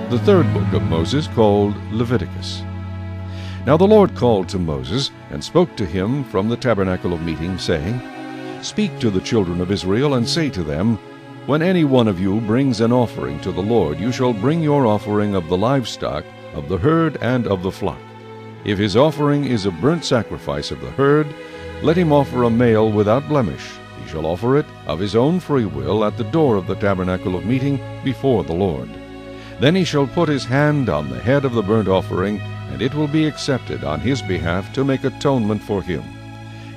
The third book of Moses, called Leviticus. Now the Lord called to Moses, and spoke to him from the tabernacle of meeting, saying, Speak to the children of Israel, and say to them, When any one of you brings an offering to the Lord, you shall bring your offering of the livestock, of the herd, and of the flock. If his offering is a burnt sacrifice of the herd, let him offer a male without blemish. He shall offer it of his own free will at the door of the tabernacle of meeting before the Lord. Then he shall put his hand on the head of the burnt offering, and it will be accepted on his behalf to make atonement for him.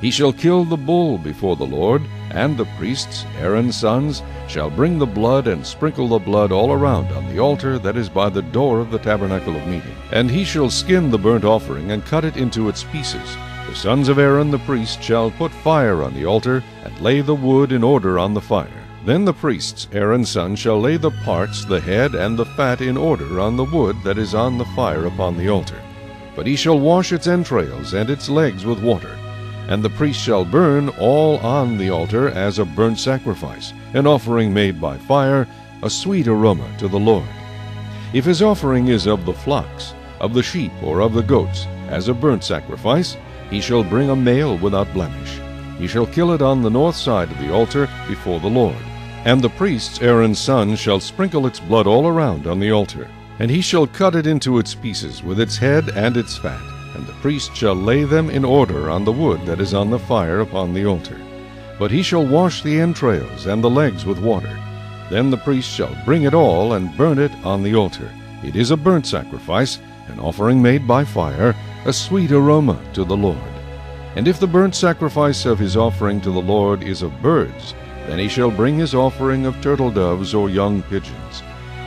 He shall kill the bull before the Lord, and the priests, Aaron's sons, shall bring the blood and sprinkle the blood all around on the altar that is by the door of the tabernacle of meeting. And he shall skin the burnt offering and cut it into its pieces. The sons of Aaron the priest shall put fire on the altar, and lay the wood in order on the fire. Then the priests, Aaron's sons, shall lay the parts, the head, and the fat in order on the wood that is on the fire upon the altar. But he shall wash its entrails and its legs with water. And the priest shall burn all on the altar as a burnt sacrifice, an offering made by fire, a sweet aroma to the Lord. If his offering is of the flocks, of the sheep, or of the goats, as a burnt sacrifice, he shall bring a male without blemish. He shall kill it on the north side of the altar before the Lord. And the priests, Aaron's sons, shall sprinkle its blood all around on the altar. And he shall cut it into its pieces with its head and its fat. And the priest shall lay them in order on the wood that is on the fire upon the altar. But he shall wash the entrails and the legs with water. Then the priest shall bring it all and burn it on the altar. It is a burnt sacrifice, an offering made by fire, a sweet aroma to the Lord. And if the burnt sacrifice of his offering to the Lord is of birds, then he shall bring his offering of turtle doves or young pigeons.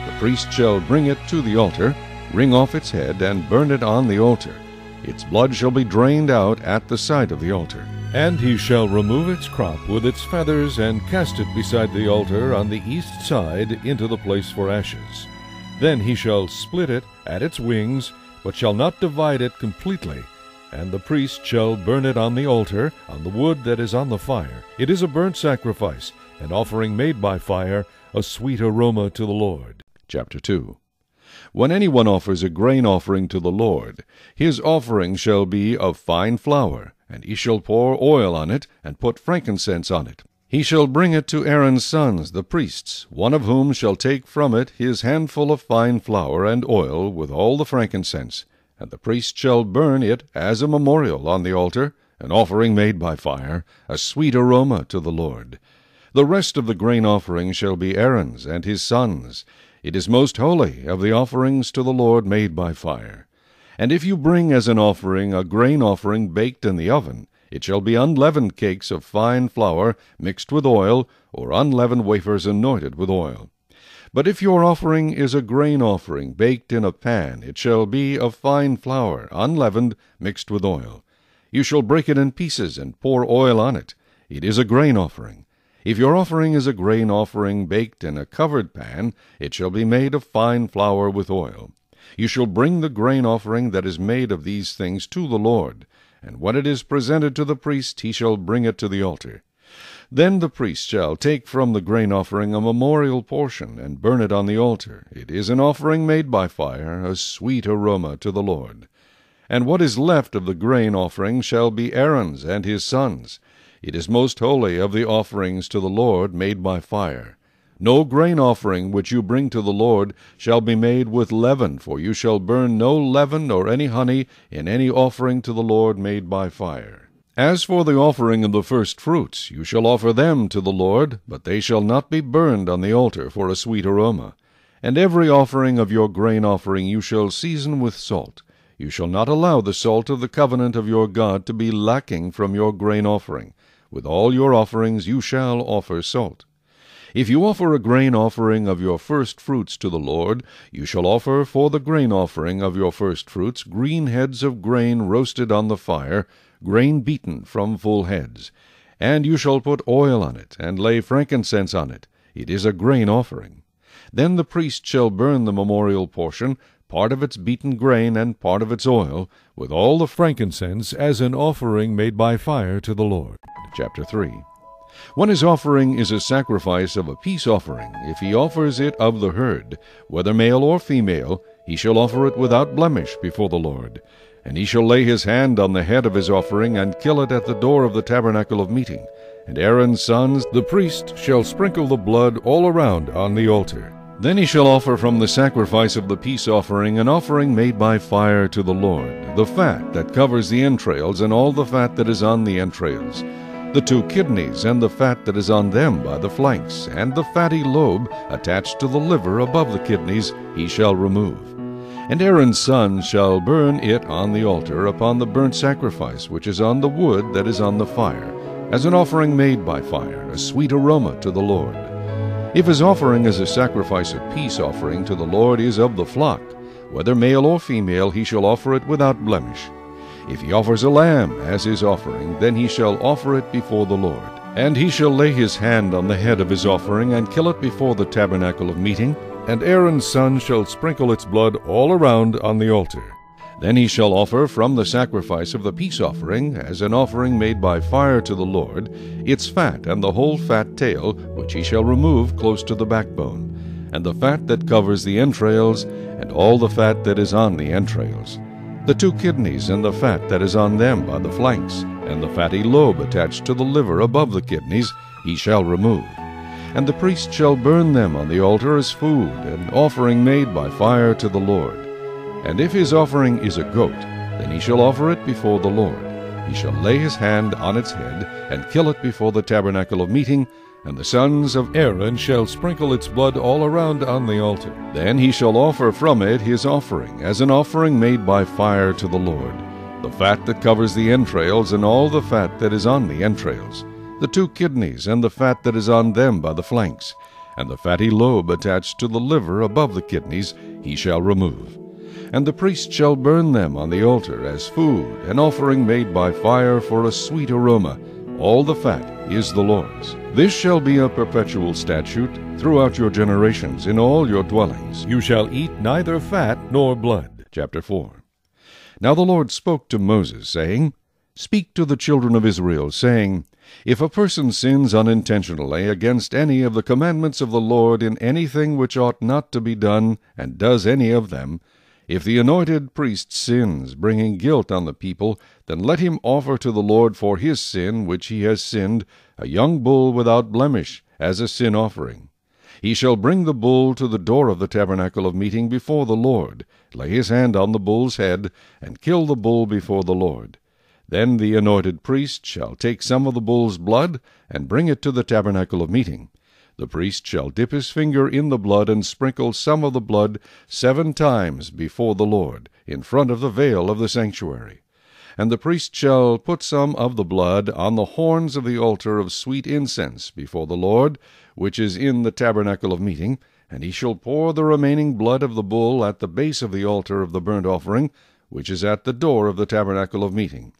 The priest shall bring it to the altar, wring off its head, and burn it on the altar. Its blood shall be drained out at the side of the altar. And he shall remove its crop with its feathers, and cast it beside the altar on the east side into the place for ashes. Then he shall split it at its wings, but shall not divide it completely. And the priest shall burn it on the altar, on the wood that is on the fire. It is a burnt sacrifice, an offering made by fire, a sweet aroma to the Lord. Chapter 2. When anyone offers a grain offering to the Lord, his offering shall be of fine flour, and he shall pour oil on it, and put frankincense on it. He shall bring it to Aaron's sons, the priests, one of whom shall take from it his handful of fine flour and oil with all the frankincense. And the priest shall burn it as a memorial on the altar, an offering made by fire, a sweet aroma to the Lord. The rest of the grain offering shall be Aaron's and his sons'. It is most holy of the offerings to the Lord made by fire. And if you bring as an offering a grain offering baked in the oven, it shall be unleavened cakes of fine flour mixed with oil, or unleavened wafers anointed with oil. But if your offering is a grain offering baked in a pan, it shall be of fine flour, unleavened, mixed with oil. You shall break it in pieces, and pour oil on it. It is a grain offering. If your offering is a grain offering baked in a covered pan, it shall be made of fine flour with oil. You shall bring the grain offering that is made of these things to the Lord, and when it is presented to the priest, he shall bring it to the altar. Then the priest shall take from the grain offering a memorial portion, and burn it on the altar. It is an offering made by fire, a sweet aroma to the Lord. And what is left of the grain offering shall be Aaron's and his sons'. It is most holy of the offerings to the Lord made by fire. No grain offering which you bring to the Lord shall be made with leaven, for you shall burn no leaven or any honey in any offering to the Lord made by fire. As for the offering of the first fruits, you shall offer them to the Lord, but they shall not be burned on the altar for a sweet aroma. And every offering of your grain offering you shall season with salt. You shall not allow the salt of the covenant of your God to be lacking from your grain offering. With all your offerings you shall offer salt. If you offer a grain offering of your first fruits to the Lord, you shall offer for the grain offering of your first fruits green heads of grain roasted on the fire, grain beaten from full heads. And you shall put oil on it, and lay frankincense on it. It is a grain offering. Then the priest shall burn the memorial portion, part of its beaten grain and part of its oil, with all the frankincense as an offering made by fire to the Lord. Chapter 3. When his offering is a sacrifice of a peace offering, if he offers it of the herd, whether male or female, he shall offer it without blemish before the Lord. And he shall lay his hand on the head of his offering, and kill it at the door of the tabernacle of meeting. And Aaron's sons, the priest, shall sprinkle the blood all around on the altar. Then he shall offer from the sacrifice of the peace offering an offering made by fire to the Lord, the fat that covers the entrails, and all the fat that is on the entrails, the 2 kidneys, and the fat that is on them by the flanks, and the fatty lobe attached to the liver above the kidneys he shall remove. And Aaron's sons shall burn it on the altar upon the burnt sacrifice which is on the wood that is on the fire, as an offering made by fire, a sweet aroma to the Lord. If his offering as a sacrifice of peace offering to the Lord is of the flock, whether male or female, he shall offer it without blemish. If he offers a lamb as his offering, then he shall offer it before the Lord. And he shall lay his hand on the head of his offering, and kill it before the tabernacle of meeting, and Aaron's son shall sprinkle its blood all around on the altar. Then he shall offer from the sacrifice of the peace offering, as an offering made by fire to the Lord, its fat and the whole fat tail, which he shall remove close to the backbone, and the fat that covers the entrails, and all the fat that is on the entrails, the 2 kidneys, and the fat that is on them by the flanks, and the fatty lobe attached to the liver above the kidneys, he shall remove. And the priest shall burn them on the altar as food, an offering made by fire to the Lord. And if his offering is a goat, then he shall offer it before the Lord. He shall lay his hand on its head, and kill it before the tabernacle of meeting, and the sons of Aaron shall sprinkle its blood all around on the altar. Then he shall offer from it his offering, as an offering made by fire to the Lord, the fat that covers the entrails, and all the fat that is on the entrails, the 2 kidneys, and the fat that is on them by the flanks, and the fatty lobe attached to the liver above the kidneys he shall remove. And the priest shall burn them on the altar as food, an offering made by fire for a sweet aroma. All the fat is the Lord's. This shall be a perpetual statute throughout your generations in all your dwellings. You shall eat neither fat nor blood. Chapter 4. Now the Lord spoke to Moses, saying, Speak to the children of Israel, saying, If a person sins unintentionally against any of the commandments of the Lord in anything which ought not to be done, and does any of them, if the anointed priest sins, bringing guilt on the people, then let him offer to the Lord for his sin which he has sinned a young bull without blemish, as a sin offering. He shall bring the bull to the door of the tabernacle of meeting before the Lord, lay his hand on the bull's head, and kill the bull before the Lord. Then the anointed priest shall take some of the bull's blood, and bring it to the tabernacle of meeting. The priest shall dip his finger in the blood, and sprinkle some of the blood 7 times before the Lord, in front of the veil of the sanctuary. And the priest shall put some of the blood on the horns of the altar of sweet incense before the Lord, which is in the tabernacle of meeting, and he shall pour the remaining blood of the bull at the base of the altar of the burnt offering, which is at the door of the tabernacle of meeting.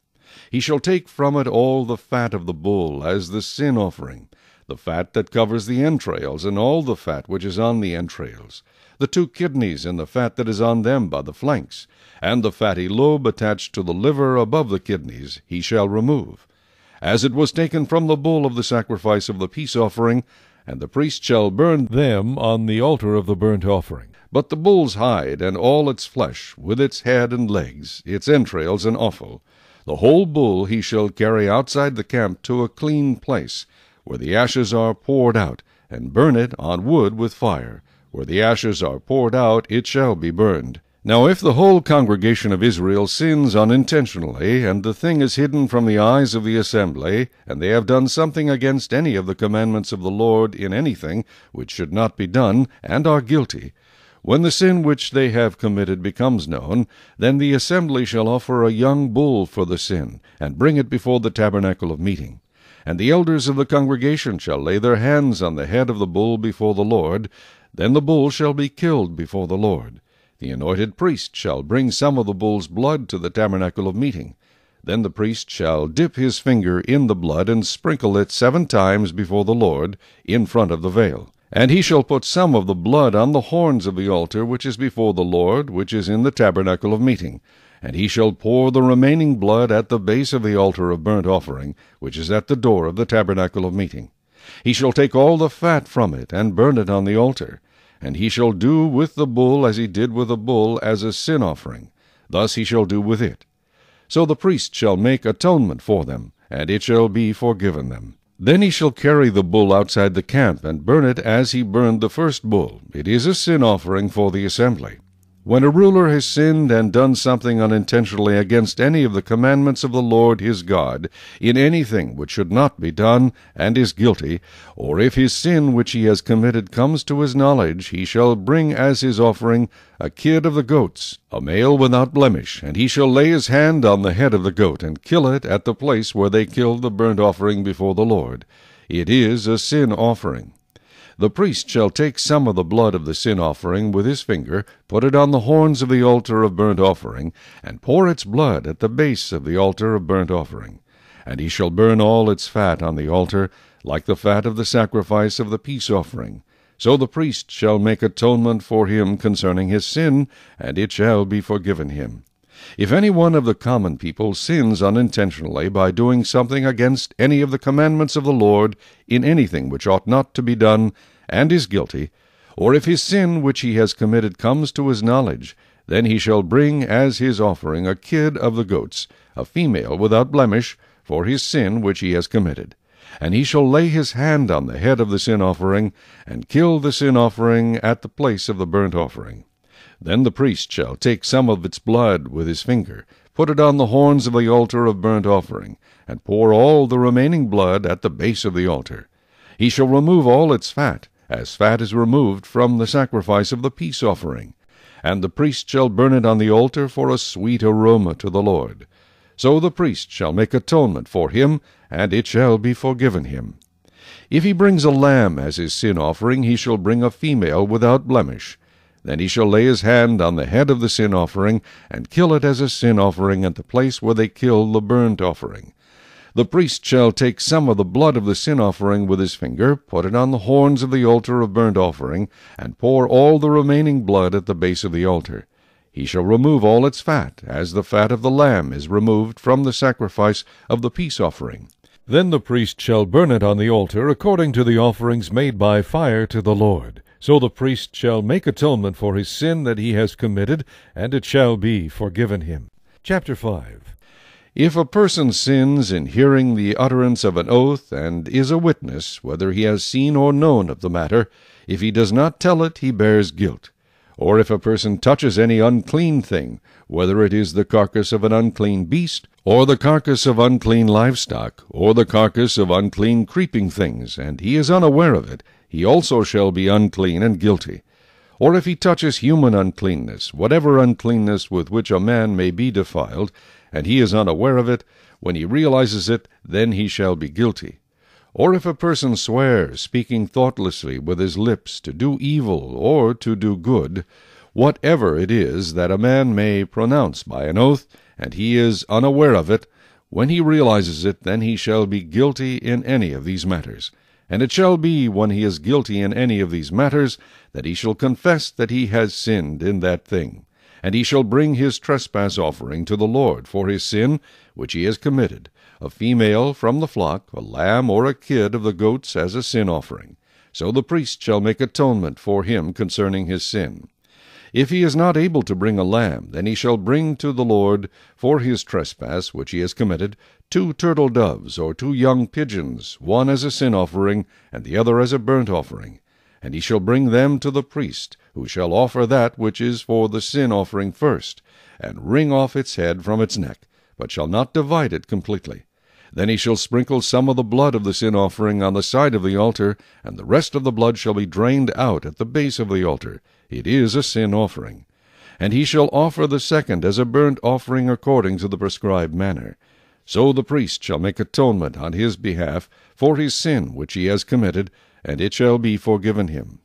He shall take from it all the fat of the bull as the sin offering, the fat that covers the entrails, and all the fat which is on the entrails, the 2 kidneys, and the fat that is on them by the flanks, and the fatty lobe attached to the liver above the kidneys he shall remove, as it was taken from the bull of the sacrifice of the peace offering, and the priest shall burn them on the altar of the burnt offering. But the bull's hide, and all its flesh, with its head and legs, its entrails and offal, the whole bull he shall carry outside the camp to a clean place, where the ashes are poured out, and burn it on wood with fire. Where the ashes are poured out, it shall be burned. Now if the whole congregation of Israel sins unintentionally, and the thing is hidden from the eyes of the assembly, and they have done something against any of the commandments of the Lord in anything which should not be done, and are guilty, when the sin which they have committed becomes known, then the assembly shall offer a young bull for the sin, and bring it before the tabernacle of meeting. And the elders of the congregation shall lay their hands on the head of the bull before the Lord. Then the bull shall be killed before the Lord. The anointed priest shall bring some of the bull's blood to the tabernacle of meeting. Then the priest shall dip his finger in the blood, and sprinkle it 7 times before the Lord, in front of the veil. And he shall put some of the blood on the horns of the altar which is before the Lord, which is in the tabernacle of meeting. And he shall pour the remaining blood at the base of the altar of burnt offering, which is at the door of the tabernacle of meeting. He shall take all the fat from it, and burn it on the altar. And he shall do with the bull as he did with the bull as a sin offering. Thus he shall do with it. So the priest shall make atonement for them, and it shall be forgiven them. Then he shall carry the bull outside the camp, and burn it as he burned the first bull. It is a sin offering for the assembly. When a ruler has sinned and done something unintentionally against any of the commandments of the Lord his God, in anything which should not be done, and is guilty, or if his sin which he has committed comes to his knowledge, he shall bring as his offering a kid of the goats, a male without blemish, and he shall lay his hand on the head of the goat, and kill it at the place where they killed the burnt offering before the Lord. It is a sin offering. The priest shall take some of the blood of the sin offering with his finger, put it on the horns of the altar of burnt offering, and pour its blood at the base of the altar of burnt offering. And he shall burn all its fat on the altar, like the fat of the sacrifice of the peace offering. So the priest shall make atonement for him concerning his sin, and it shall be forgiven him. If any one of the common people sins unintentionally by doing something against any of the commandments of the Lord in anything which ought not to be done, and is guilty, or if his sin which he has committed comes to his knowledge, then he shall bring as his offering a kid of the goats, a female without blemish, for his sin which he has committed. And he shall lay his hand on the head of the sin offering, and kill the sin offering at the place of the burnt offering. Then the priest shall take some of its blood with his finger, put it on the horns of the altar of burnt offering, and pour all the remaining blood at the base of the altar. He shall remove all its fat, as fat is removed from the sacrifice of the peace offering. And the priest shall burn it on the altar for a sweet aroma to the Lord. So the priest shall make atonement for him, and it shall be forgiven him. If he brings a lamb as his sin offering, he shall bring a female without blemish. Then he shall lay his hand on the head of the sin offering, and kill it as a sin offering at the place where they kill the burnt offering. The priest shall take some of the blood of the sin offering with his finger, put it on the horns of the altar of burnt offering, and pour all the remaining blood at the base of the altar. He shall remove all its fat, as the fat of the lamb is removed from the sacrifice of the peace offering. Then the priest shall burn it on the altar according to the offerings made by fire to the Lord. So the priest shall make atonement for his sin that he has committed, and it shall be forgiven him. Chapter 5. If a person sins in hearing the utterance of an oath, and is a witness, whether he has seen or known of the matter, if he does not tell it, he bears guilt. Or if a person touches any unclean thing, whether it is the carcass of an unclean beast, or the carcass of unclean livestock, or the carcass of unclean creeping things, and he is unaware of it, he also shall be unclean and guilty. Or if he touches human uncleanness, whatever uncleanness with which a man may be defiled, and he is unaware of it, when he realizes it, then he shall be guilty. Or if a person swears, speaking thoughtlessly with his lips, to do evil or to do good, whatever it is that a man may pronounce by an oath, and he is unaware of it, when he realizes it, then he shall be guilty in any of these matters. And it shall be, when he is guilty in any of these matters, that he shall confess that he has sinned in that thing. And he shall bring his trespass offering to the Lord for his sin which he has committed, a female from the flock, a lamb or a kid of the goats as a sin offering. So the priest shall make atonement for him concerning his sin. If he is not able to bring a lamb, then he shall bring to the Lord for his trespass which he has committed 2 turtle doves or 2 young pigeons, one as a sin offering, and the other as a burnt offering. And he shall bring them to the priest, who shall offer that which is for the sin offering first, and wring off its head from its neck, but shall not divide it completely. Then he shall sprinkle some of the blood of the sin offering on the side of the altar, and the rest of the blood shall be drained out at the base of the altar. It is a sin offering. And he shall offer the second as a burnt offering according to the prescribed manner. So the priest shall make atonement on his behalf for his sin which he has committed, and it shall be forgiven him.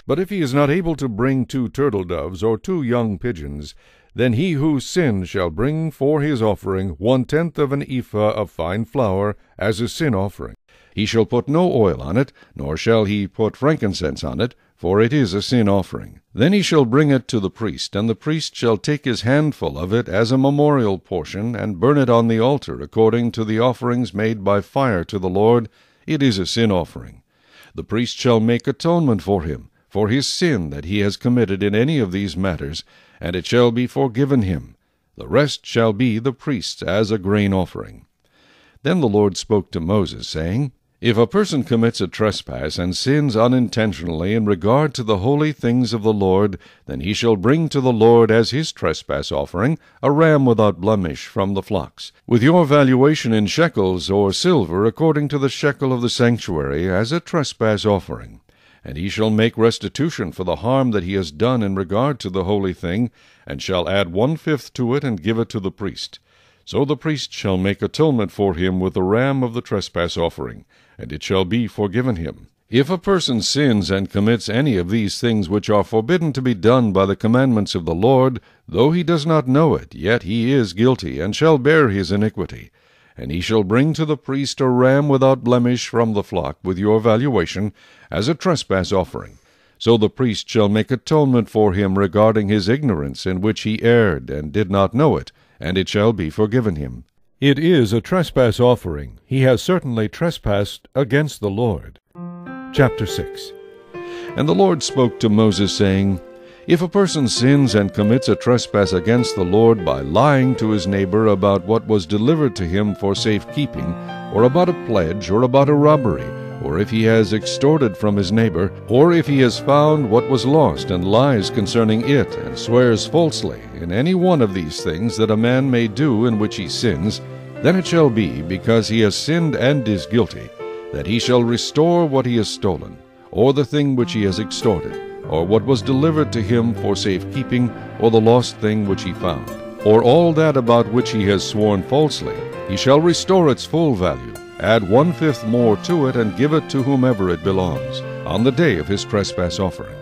But if he is not able to bring 2 turtle doves or 2 young pigeons, then he who sinned shall bring for his offering 1/10 of an ephah of fine flour as a sin offering. He shall put no oil on it, nor shall he put frankincense on it, for it is a sin offering. Then he shall bring it to the priest, and the priest shall take his handful of it as a memorial portion, and burn it on the altar according to the offerings made by fire to the Lord. It is a sin offering. The priest shall make atonement for him, for his sin that he has committed in any of these matters, and it shall be forgiven him. The rest shall be the priest's as a grain offering. Then the Lord spoke to Moses, saying, If a person commits a trespass and sins unintentionally in regard to the holy things of the Lord, then he shall bring to the Lord as his trespass offering a ram without blemish from the flocks, with your valuation in shekels or silver according to the shekel of the sanctuary, as a trespass offering. And he shall make restitution for the harm that he has done in regard to the holy thing, and shall add 1/5 to it and give it to the priest. So the priest shall make atonement for him with the ram of the trespass offering, and it shall be forgiven him. If a person sins and commits any of these things which are forbidden to be done by the commandments of the Lord, though he does not know it, yet he is guilty, and shall bear his iniquity. And he shall bring to the priest a ram without blemish from the flock, with your valuation, as a trespass offering. So the priest shall make atonement for him regarding his ignorance, in which he erred, and did not know it, and it shall be forgiven him. It is a trespass offering. He has certainly trespassed against the Lord. Chapter 6. And the Lord spoke to Moses, saying, If a person sins and commits a trespass against the Lord by lying to his neighbor about what was delivered to him for safekeeping, or about a pledge, or about a robbery, or if he has extorted from his neighbor, or if he has found what was lost and lies concerning it, and swears falsely, in any one of these things that a man may do in which he sins, then it shall be, because he has sinned and is guilty, that he shall restore what he has stolen, or the thing which he has extorted, or what was delivered to him for safekeeping, or the lost thing which he found, or all that about which he has sworn falsely. He shall restore its full value, add 1/5 more to it, and give it to whomever it belongs, on the day of his trespass offering.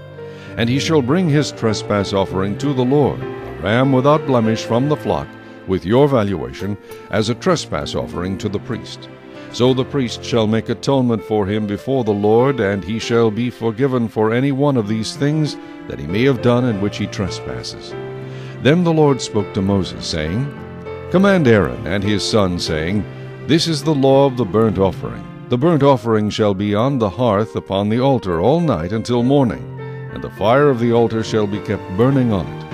And he shall bring his trespass offering to the Lord, a ram without blemish from the flock, with your valuation, as a trespass offering to the priest. So the priest shall make atonement for him before the Lord, and he shall be forgiven for any one of these things that he may have done in which he trespasses. Then the Lord spoke to Moses, saying, Command Aaron and his sons, saying, This is the law of the burnt offering. The burnt offering shall be on the hearth upon the altar all night until morning, and the fire of the altar shall be kept burning on it.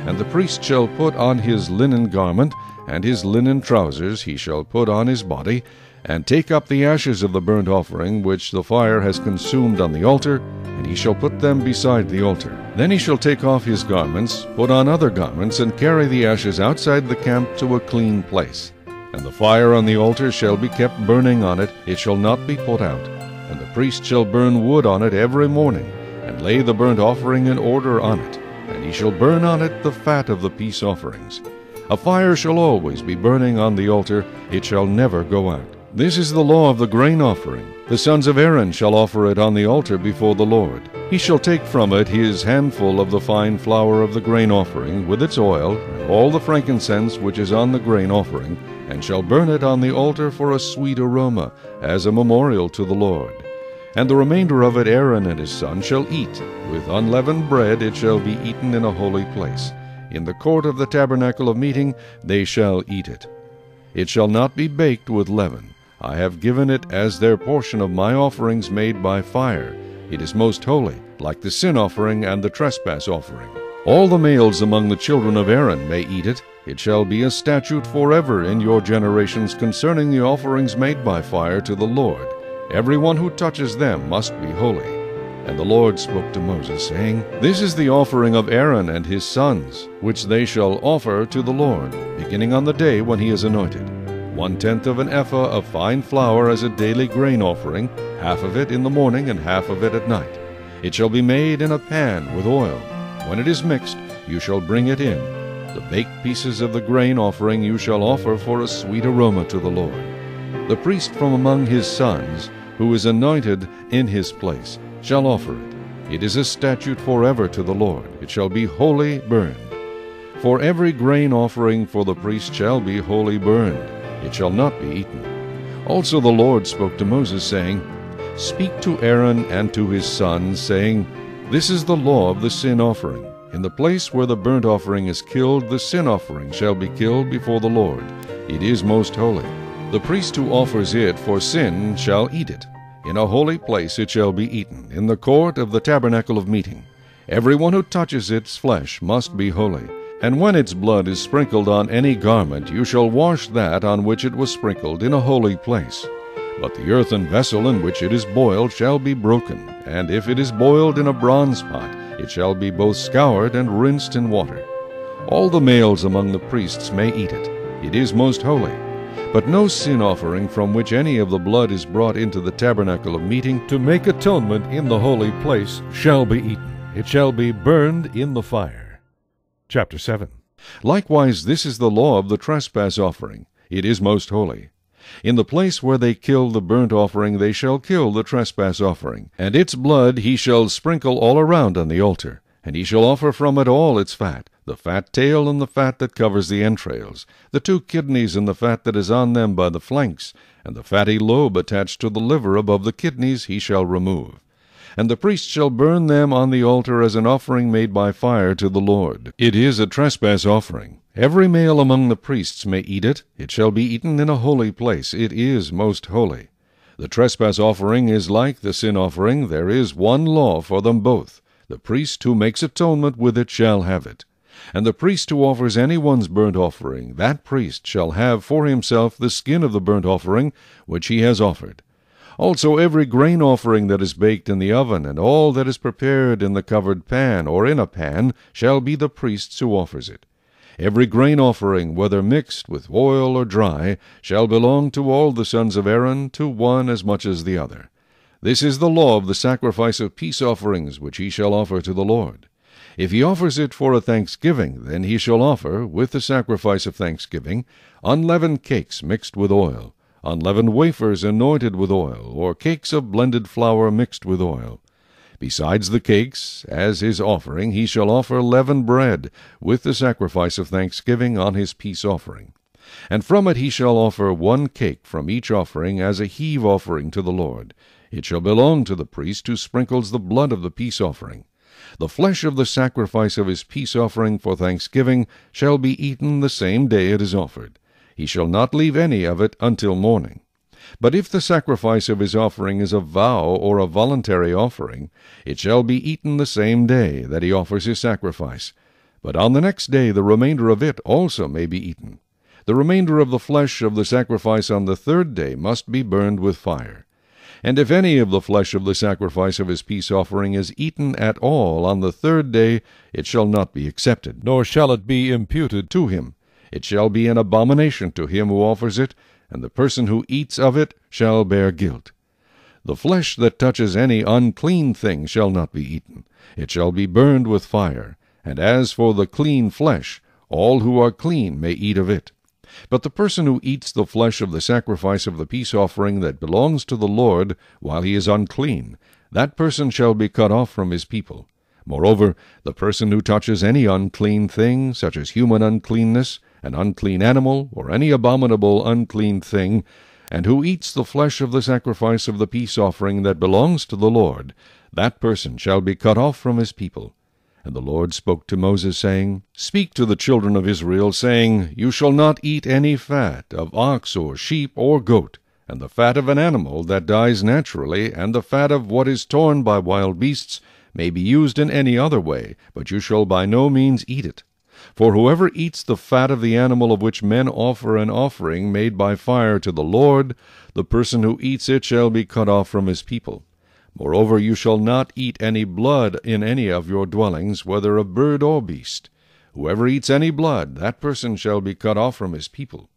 And the priest shall put on his linen garment, and his linen trousers he shall put on his body, and take up the ashes of the burnt offering which the fire has consumed on the altar, and he shall put them beside the altar. Then he shall take off his garments, put on other garments, and carry the ashes outside the camp to a clean place. And the fire on the altar shall be kept burning on it, it shall not be put out. And the priest shall burn wood on it every morning, and lay the burnt offering in order on it, and he shall burn on it the fat of the peace offerings. A fire shall always be burning on the altar, it shall never go out. This is the law of the grain offering. The sons of Aaron shall offer it on the altar before the Lord. He shall take from it his handful of the fine flour of the grain offering, with its oil, and all the frankincense which is on the grain offering, and shall burn it on the altar for a sweet aroma, as a memorial to the Lord. And the remainder of it Aaron and his son shall eat. With unleavened bread it shall be eaten in a holy place. In the court of the tabernacle of meeting they shall eat it. It shall not be baked with leaven. I have given it as their portion of my offerings made by fire. It is most holy, like the sin offering and the trespass offering. All the males among the children of Aaron may eat it. It shall be a statute forever in your generations concerning the offerings made by fire to the Lord. Every one who touches them must be holy. And the Lord spoke to Moses, saying, This is the offering of Aaron and his sons, which they shall offer to the Lord, beginning on the day when he is anointed. 1/10 of an ephah of fine flour as a daily grain offering, half of it in the morning and half of it at night. It shall be made in a pan with oil. When it is mixed, you shall bring it in. The baked pieces of the grain offering you shall offer for a sweet aroma to the Lord. The priest from among his sons, who is anointed in his place, shall offer it. It is a statute forever to the Lord. It shall be wholly burned. For every grain offering for the priest shall be wholly burned. It shall not be eaten. Also the Lord spoke to Moses, saying, Speak to Aaron and to his sons, saying, This is the law of the sin offering. In the place where the burnt offering is killed, the sin offering shall be killed before the Lord. It is most holy. The priest who offers it for sin shall eat it. In a holy place it shall be eaten, in the court of the tabernacle of meeting. Everyone who touches its flesh must be holy. And when its blood is sprinkled on any garment, you shall wash that on which it was sprinkled in a holy place. But the earthen vessel in which it is boiled shall be broken, and if it is boiled in a bronze pot, it shall be both scoured and rinsed in water. All the males among the priests may eat it. It is most holy. But no sin offering from which any of the blood is brought into the tabernacle of meeting to make atonement in the holy place shall be eaten. It shall be burned in the fire. Chapter 7. Likewise, this is the law of the trespass offering. It is most holy. In the place where they kill the burnt offering they shall kill the trespass offering, and its blood he shall sprinkle all around on the altar. And he shall offer from it all its fat, the fat tail and the fat that covers the entrails, the 2 kidneys and the fat that is on them by the flanks, and the fatty lobe attached to the liver above the kidneys he shall remove. And the priest shall burn them on the altar as an offering made by fire to the Lord. It is a trespass offering. Every male among the priests may eat it. It shall be eaten in a holy place. It is most holy. The trespass offering is like the sin offering. There is one law for them both. The priest who makes atonement with it shall have it. And the priest who offers any one's burnt offering, that priest shall have for himself the skin of the burnt offering which he has offered. Also every grain offering that is baked in the oven, and all that is prepared in the covered pan or in a pan, shall be the priest's who offers it. Every grain offering, whether mixed with oil or dry, shall belong to all the sons of Aaron, to one as much as the other. This is the law of the sacrifice of peace offerings, which he shall offer to the Lord. If he offers it for a thanksgiving, then he shall offer, with the sacrifice of thanksgiving, unleavened cakes mixed with oil, unleavened wafers anointed with oil, or cakes of blended flour mixed with oil. Besides the cakes, as his offering, he shall offer leavened bread, with the sacrifice of thanksgiving on his peace offering. And from it he shall offer 1 cake from each offering as a heave offering to the Lord. It shall belong to the priest who sprinkles the blood of the peace offering. The flesh of the sacrifice of his peace offering for thanksgiving shall be eaten the same day it is offered. He shall not leave any of it until morning. But if the sacrifice of his offering is a vow or a voluntary offering, it shall be eaten the same day that he offers his sacrifice. But on the next day the remainder of it also may be eaten. The remainder of the flesh of the sacrifice on the 3rd day must be burned with fire. And if any of the flesh of the sacrifice of his peace offering is eaten at all on the 3rd day, it shall not be accepted, nor shall it be imputed to him. It shall be an abomination to him who offers it, and the person who eats of it shall bear guilt. The flesh that touches any unclean thing shall not be eaten. It shall be burned with fire. And as for the clean flesh, all who are clean may eat of it. But the person who eats the flesh of the sacrifice of the peace offering that belongs to the Lord while he is unclean, that person shall be cut off from his people. Moreover, the person who touches any unclean thing, such as human uncleanness, an unclean animal, or any abominable unclean thing, and who eats the flesh of the sacrifice of the peace offering that belongs to the Lord, that person shall be cut off from his people. And the Lord spoke to Moses, saying, Speak to the children of Israel, saying, You shall not eat any fat of ox or sheep or goat, and the fat of an animal that dies naturally, and the fat of what is torn by wild beasts, may be used in any other way, but you shall by no means eat it. For whoever eats the fat of the animal of which men offer an offering made by fire to the Lord, the person who eats it shall be cut off from his people. Moreover, you shall not eat any blood in any of your dwellings, whether of bird or beast. Whoever eats any blood, that person shall be cut off from his people.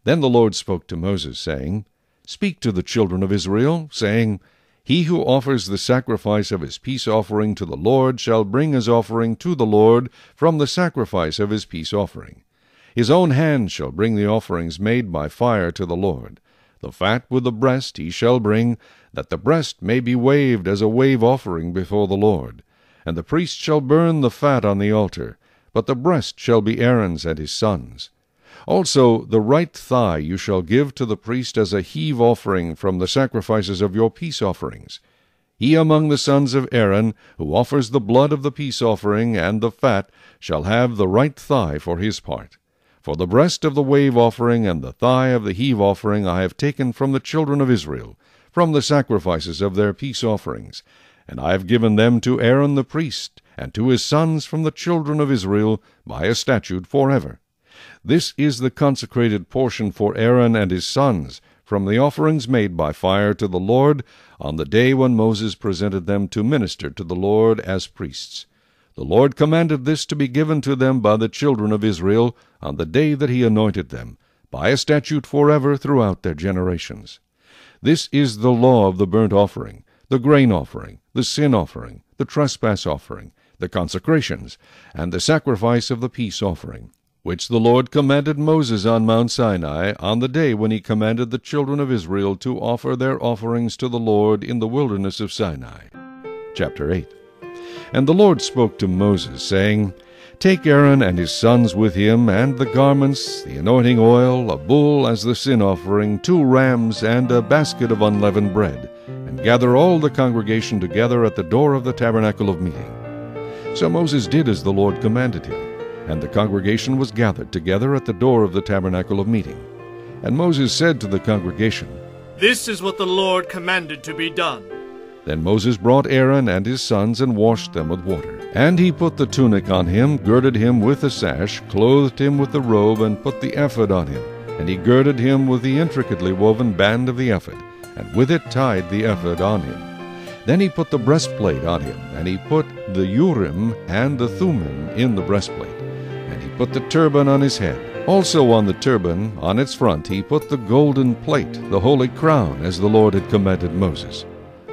Then the Lord spoke to Moses, saying, Speak to the children of Israel, saying, He who offers the sacrifice of his peace offering to the Lord shall bring his offering to the Lord from the sacrifice of his peace offering. His own hand shall bring the offerings made by fire to the Lord. The fat with the breast he shall bring, that the breast may be waved as a wave offering before the Lord. And the priest shall burn the fat on the altar, but the breast shall be Aaron's and his sons'. Also the right thigh you shall give to the priest as a heave offering from the sacrifices of your peace offerings. He among the sons of Aaron, who offers the blood of the peace offering and the fat, shall have the right thigh for his part. For the breast of the wave offering and the thigh of the heave offering I have taken from the children of Israel, from the sacrifices of their peace offerings, and I have given them to Aaron the priest, and to his sons from the children of Israel, by a statute forever. This is the consecrated portion for Aaron and his sons, from the offerings made by fire to the Lord, on the day when Moses presented them to minister to the Lord as priests. The Lord commanded this to be given to them by the children of Israel, on the day that he anointed them, by a statute forever throughout their generations. This is the law of the burnt offering, the grain offering, the sin offering, the trespass offering, the consecrations, and the sacrifice of the peace offering, which the Lord commanded Moses on Mount Sinai, on the day when he commanded the children of Israel to offer their offerings to the Lord in the wilderness of Sinai. Chapter 8. And the Lord spoke to Moses, saying, Take Aaron and his sons with him, and the garments, the anointing oil, a bull as the sin offering, 2 rams, and a basket of unleavened bread, and gather all the congregation together at the door of the tabernacle of meeting. So Moses did as the Lord commanded him, and the congregation was gathered together at the door of the tabernacle of meeting. And Moses said to the congregation, This is what the Lord commanded to be done. Then Moses brought Aaron and his sons and washed them with water. And he put the tunic on him, girded him with the sash, clothed him with the robe, and put the ephod on him. And he girded him with the intricately woven band of the ephod, and with it tied the ephod on him. Then he put the breastplate on him, and he put the Urim and the Thummim in the breastplate. And he put the turban on his head. Also on the turban, on its front, he put the golden plate, the holy crown, as the Lord had commanded Moses.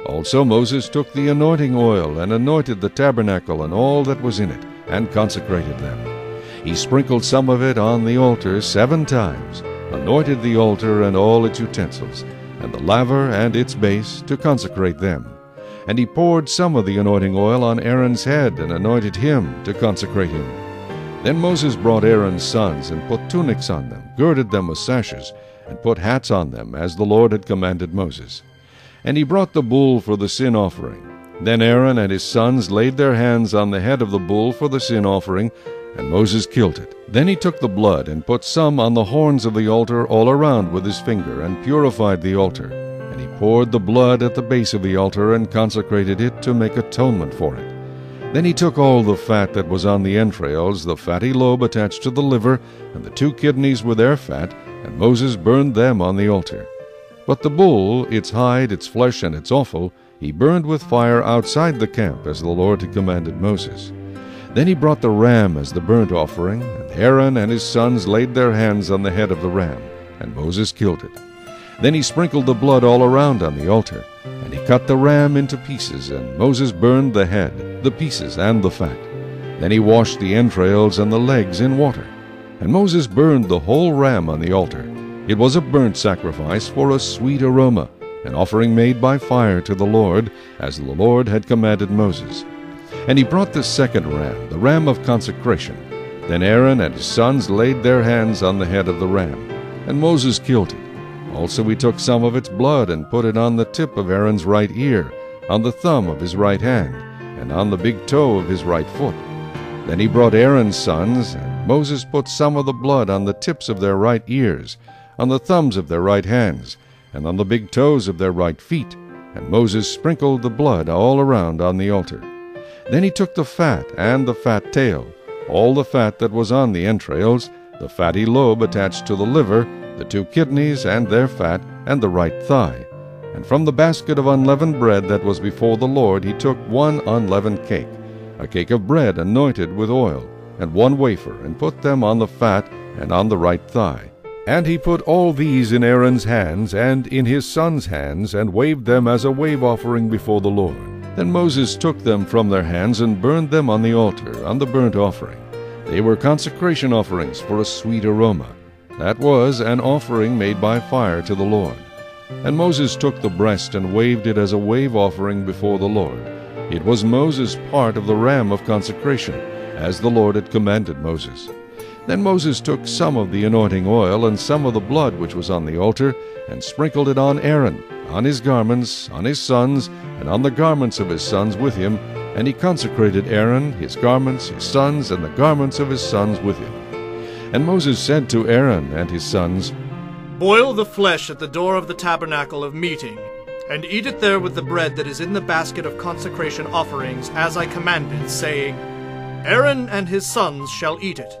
Also Moses took the anointing oil, and anointed the tabernacle and all that was in it, and consecrated them. He sprinkled some of it on the altar 7 times, anointed the altar and all its utensils, and the laver and its base, to consecrate them. And he poured some of the anointing oil on Aaron's head, and anointed him to consecrate him. Then Moses brought Aaron's sons, and put tunics on them, girded them with sashes, and put hats on them, as the Lord had commanded Moses. And he brought the bull for the sin offering. Then Aaron and his sons laid their hands on the head of the bull for the sin offering, and Moses killed it. Then he took the blood, and put some on the horns of the altar all around with his finger, and purified the altar. And he poured the blood at the base of the altar, and consecrated it to make atonement for it. Then he took all the fat that was on the entrails, the fatty lobe attached to the liver, and the 2 kidneys with their fat, and Moses burned them on the altar. But the bull, its hide, its flesh, and its offal, he burned with fire outside the camp, as the Lord had commanded Moses. Then he brought the ram as the burnt offering, and Aaron and his sons laid their hands on the head of the ram, and Moses killed it. Then he sprinkled the blood all around on the altar, and he cut the ram into pieces, and Moses burned the head, the pieces, and the fat. Then he washed the entrails and the legs in water. And Moses burned the whole ram on the altar. It was a burnt sacrifice for a sweet aroma, an offering made by fire to the Lord, as the Lord had commanded Moses. And he brought the second ram, the ram of consecration. Then Aaron and his sons laid their hands on the head of the ram, and Moses killed it. Also he took some of its blood, and put it on the tip of Aaron's right ear, on the thumb of his right hand, and on the big toe of his right foot. Then he brought Aaron's sons, and Moses put some of the blood on the tips of their right ears, on the thumbs of their right hands, and on the big toes of their right feet, and Moses sprinkled the blood all around on the altar. Then he took the fat and the fat tail, all the fat that was on the entrails, the fatty lobe attached to the liver, the 2 kidneys and their fat, and the right thigh. And from the basket of unleavened bread that was before the Lord he took 1 unleavened cake, a cake of bread anointed with oil, and 1 wafer, and put them on the fat and on the right thigh. And he put all these in Aaron's hands and in his sons' hands, and waved them as a wave offering before the Lord. Then Moses took them from their hands, and burned them on the altar, on the burnt offering. They were consecration offerings for a sweet aroma. That was an offering made by fire to the Lord. And Moses took the breast, and waved it as a wave offering before the Lord. It was Moses' part of the ram of consecration, as the Lord had commanded Moses. Then Moses took some of the anointing oil, and some of the blood which was on the altar, and sprinkled it on Aaron, on his garments, on his sons, and on the garments of his sons with him, and he consecrated Aaron, his garments, his sons, and the garments of his sons with him. And Moses said to Aaron and his sons, Boil the flesh at the door of the tabernacle of meeting, and eat it there with the bread that is in the basket of consecration offerings, as I commanded, saying, Aaron and his sons shall eat it.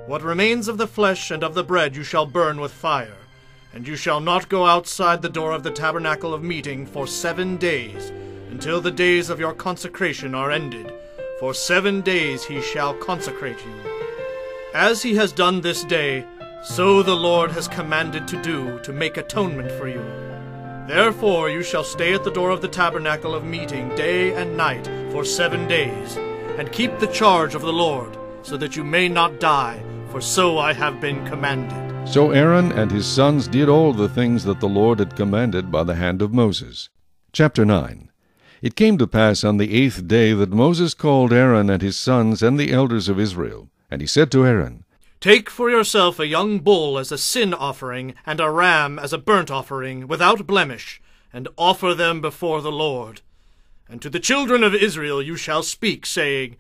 What remains of the flesh and of the bread you shall burn with fire, and you shall not go outside the door of the tabernacle of meeting for 7 days, until the days of your consecration are ended. For 7 days he shall consecrate you. As he has done this day, so the Lord has commanded to do, to make atonement for you. Therefore you shall stay at the door of the tabernacle of meeting day and night for 7 days, and keep the charge of the Lord, so that you may not die, for so I have been commanded. So Aaron and his sons did all the things that the Lord had commanded by the hand of Moses. Chapter 9. It came to pass on the 8th day that Moses called Aaron and his sons and the elders of Israel. And he said to Aaron, Take for yourself a young bull as a sin offering, and a ram as a burnt offering, without blemish, and offer them before the Lord. And to the children of Israel you shall speak, saying,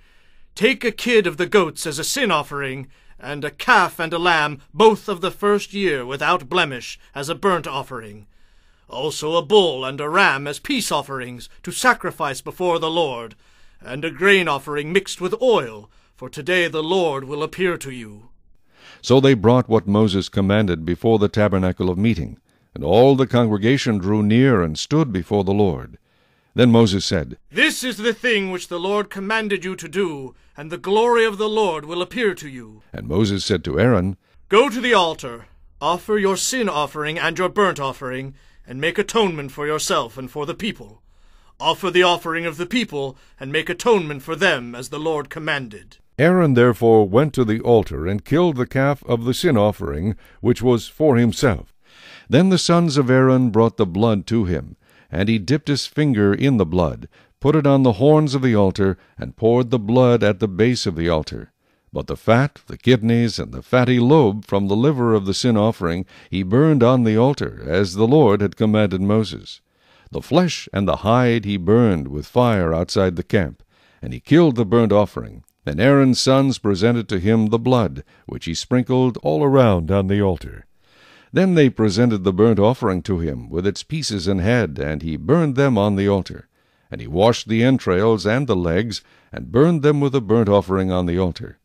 Take a kid of the goats as a sin offering, and a calf and a lamb, both of the first year, without blemish, as a burnt offering. Also a bull and a ram as peace offerings, to sacrifice before the Lord, and a grain offering mixed with oil, for today the Lord will appear to you. So they brought what Moses commanded before the tabernacle of meeting, and all the congregation drew near and stood before the Lord. Then Moses said, This is the thing which the Lord commanded you to do, and the glory of the Lord will appear to you. And Moses said to Aaron, Go to the altar, offer your sin offering and your burnt offering, and make atonement for yourself and for the people. Offer the offering of the people, and make atonement for them, as the Lord commanded. Aaron therefore went to the altar, and killed the calf of the sin offering, which was for himself. Then the sons of Aaron brought the blood to him, and he dipped his finger in the blood, put it on the horns of the altar, and poured the blood at the base of the altar. But the fat, the kidneys, and the fatty lobe from the liver of the sin offering he burned on the altar, as the Lord had commanded Moses. The flesh and the hide he burned with fire outside the camp, and he killed the burnt offering. And Aaron's sons presented to him the blood, which he sprinkled all around on the altar. Then they presented the burnt offering to him, with its pieces and head, and he burned them on the altar. And he washed the entrails and the legs, and burned them with a burnt offering on the altar.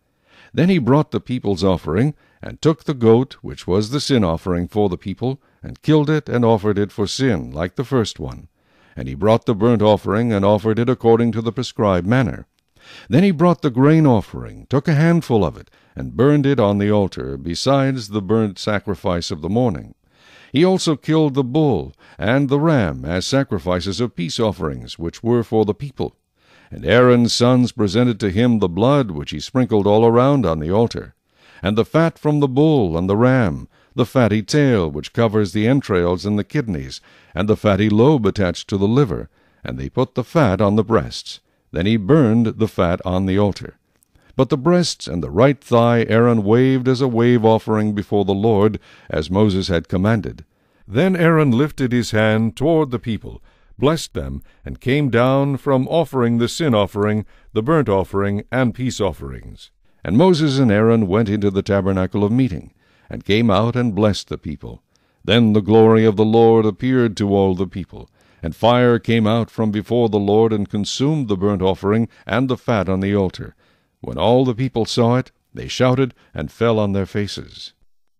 Then he brought the people's offering, and took the goat, which was the sin offering for the people, and killed it, and offered it for sin, like the first one. And he brought the burnt offering, and offered it according to the prescribed manner. Then he brought the grain offering, took a handful of it, and burned it on the altar, besides the burnt sacrifice of the morning. He also killed the bull and the ram as sacrifices of peace offerings, which were for the people. And Aaron's sons presented to him the blood, which he sprinkled all around on the altar, and the fat from the bull and the ram, the fatty tail which covers the entrails and the kidneys, and the fatty lobe attached to the liver, and they put the fat on the breasts. Then he burned the fat on the altar. But the breasts and the right thigh Aaron waved as a wave offering before the Lord, as Moses had commanded. Then Aaron lifted his hand toward the people, blessed them, and came down from offering the sin offering, the burnt offering, and peace offerings. And Moses and Aaron went into the tabernacle of meeting, and came out and blessed the people. Then the glory of the Lord appeared to all the people. And fire came out from before the Lord, and consumed the burnt offering and the fat on the altar. When all the people saw it, they shouted, and fell on their faces.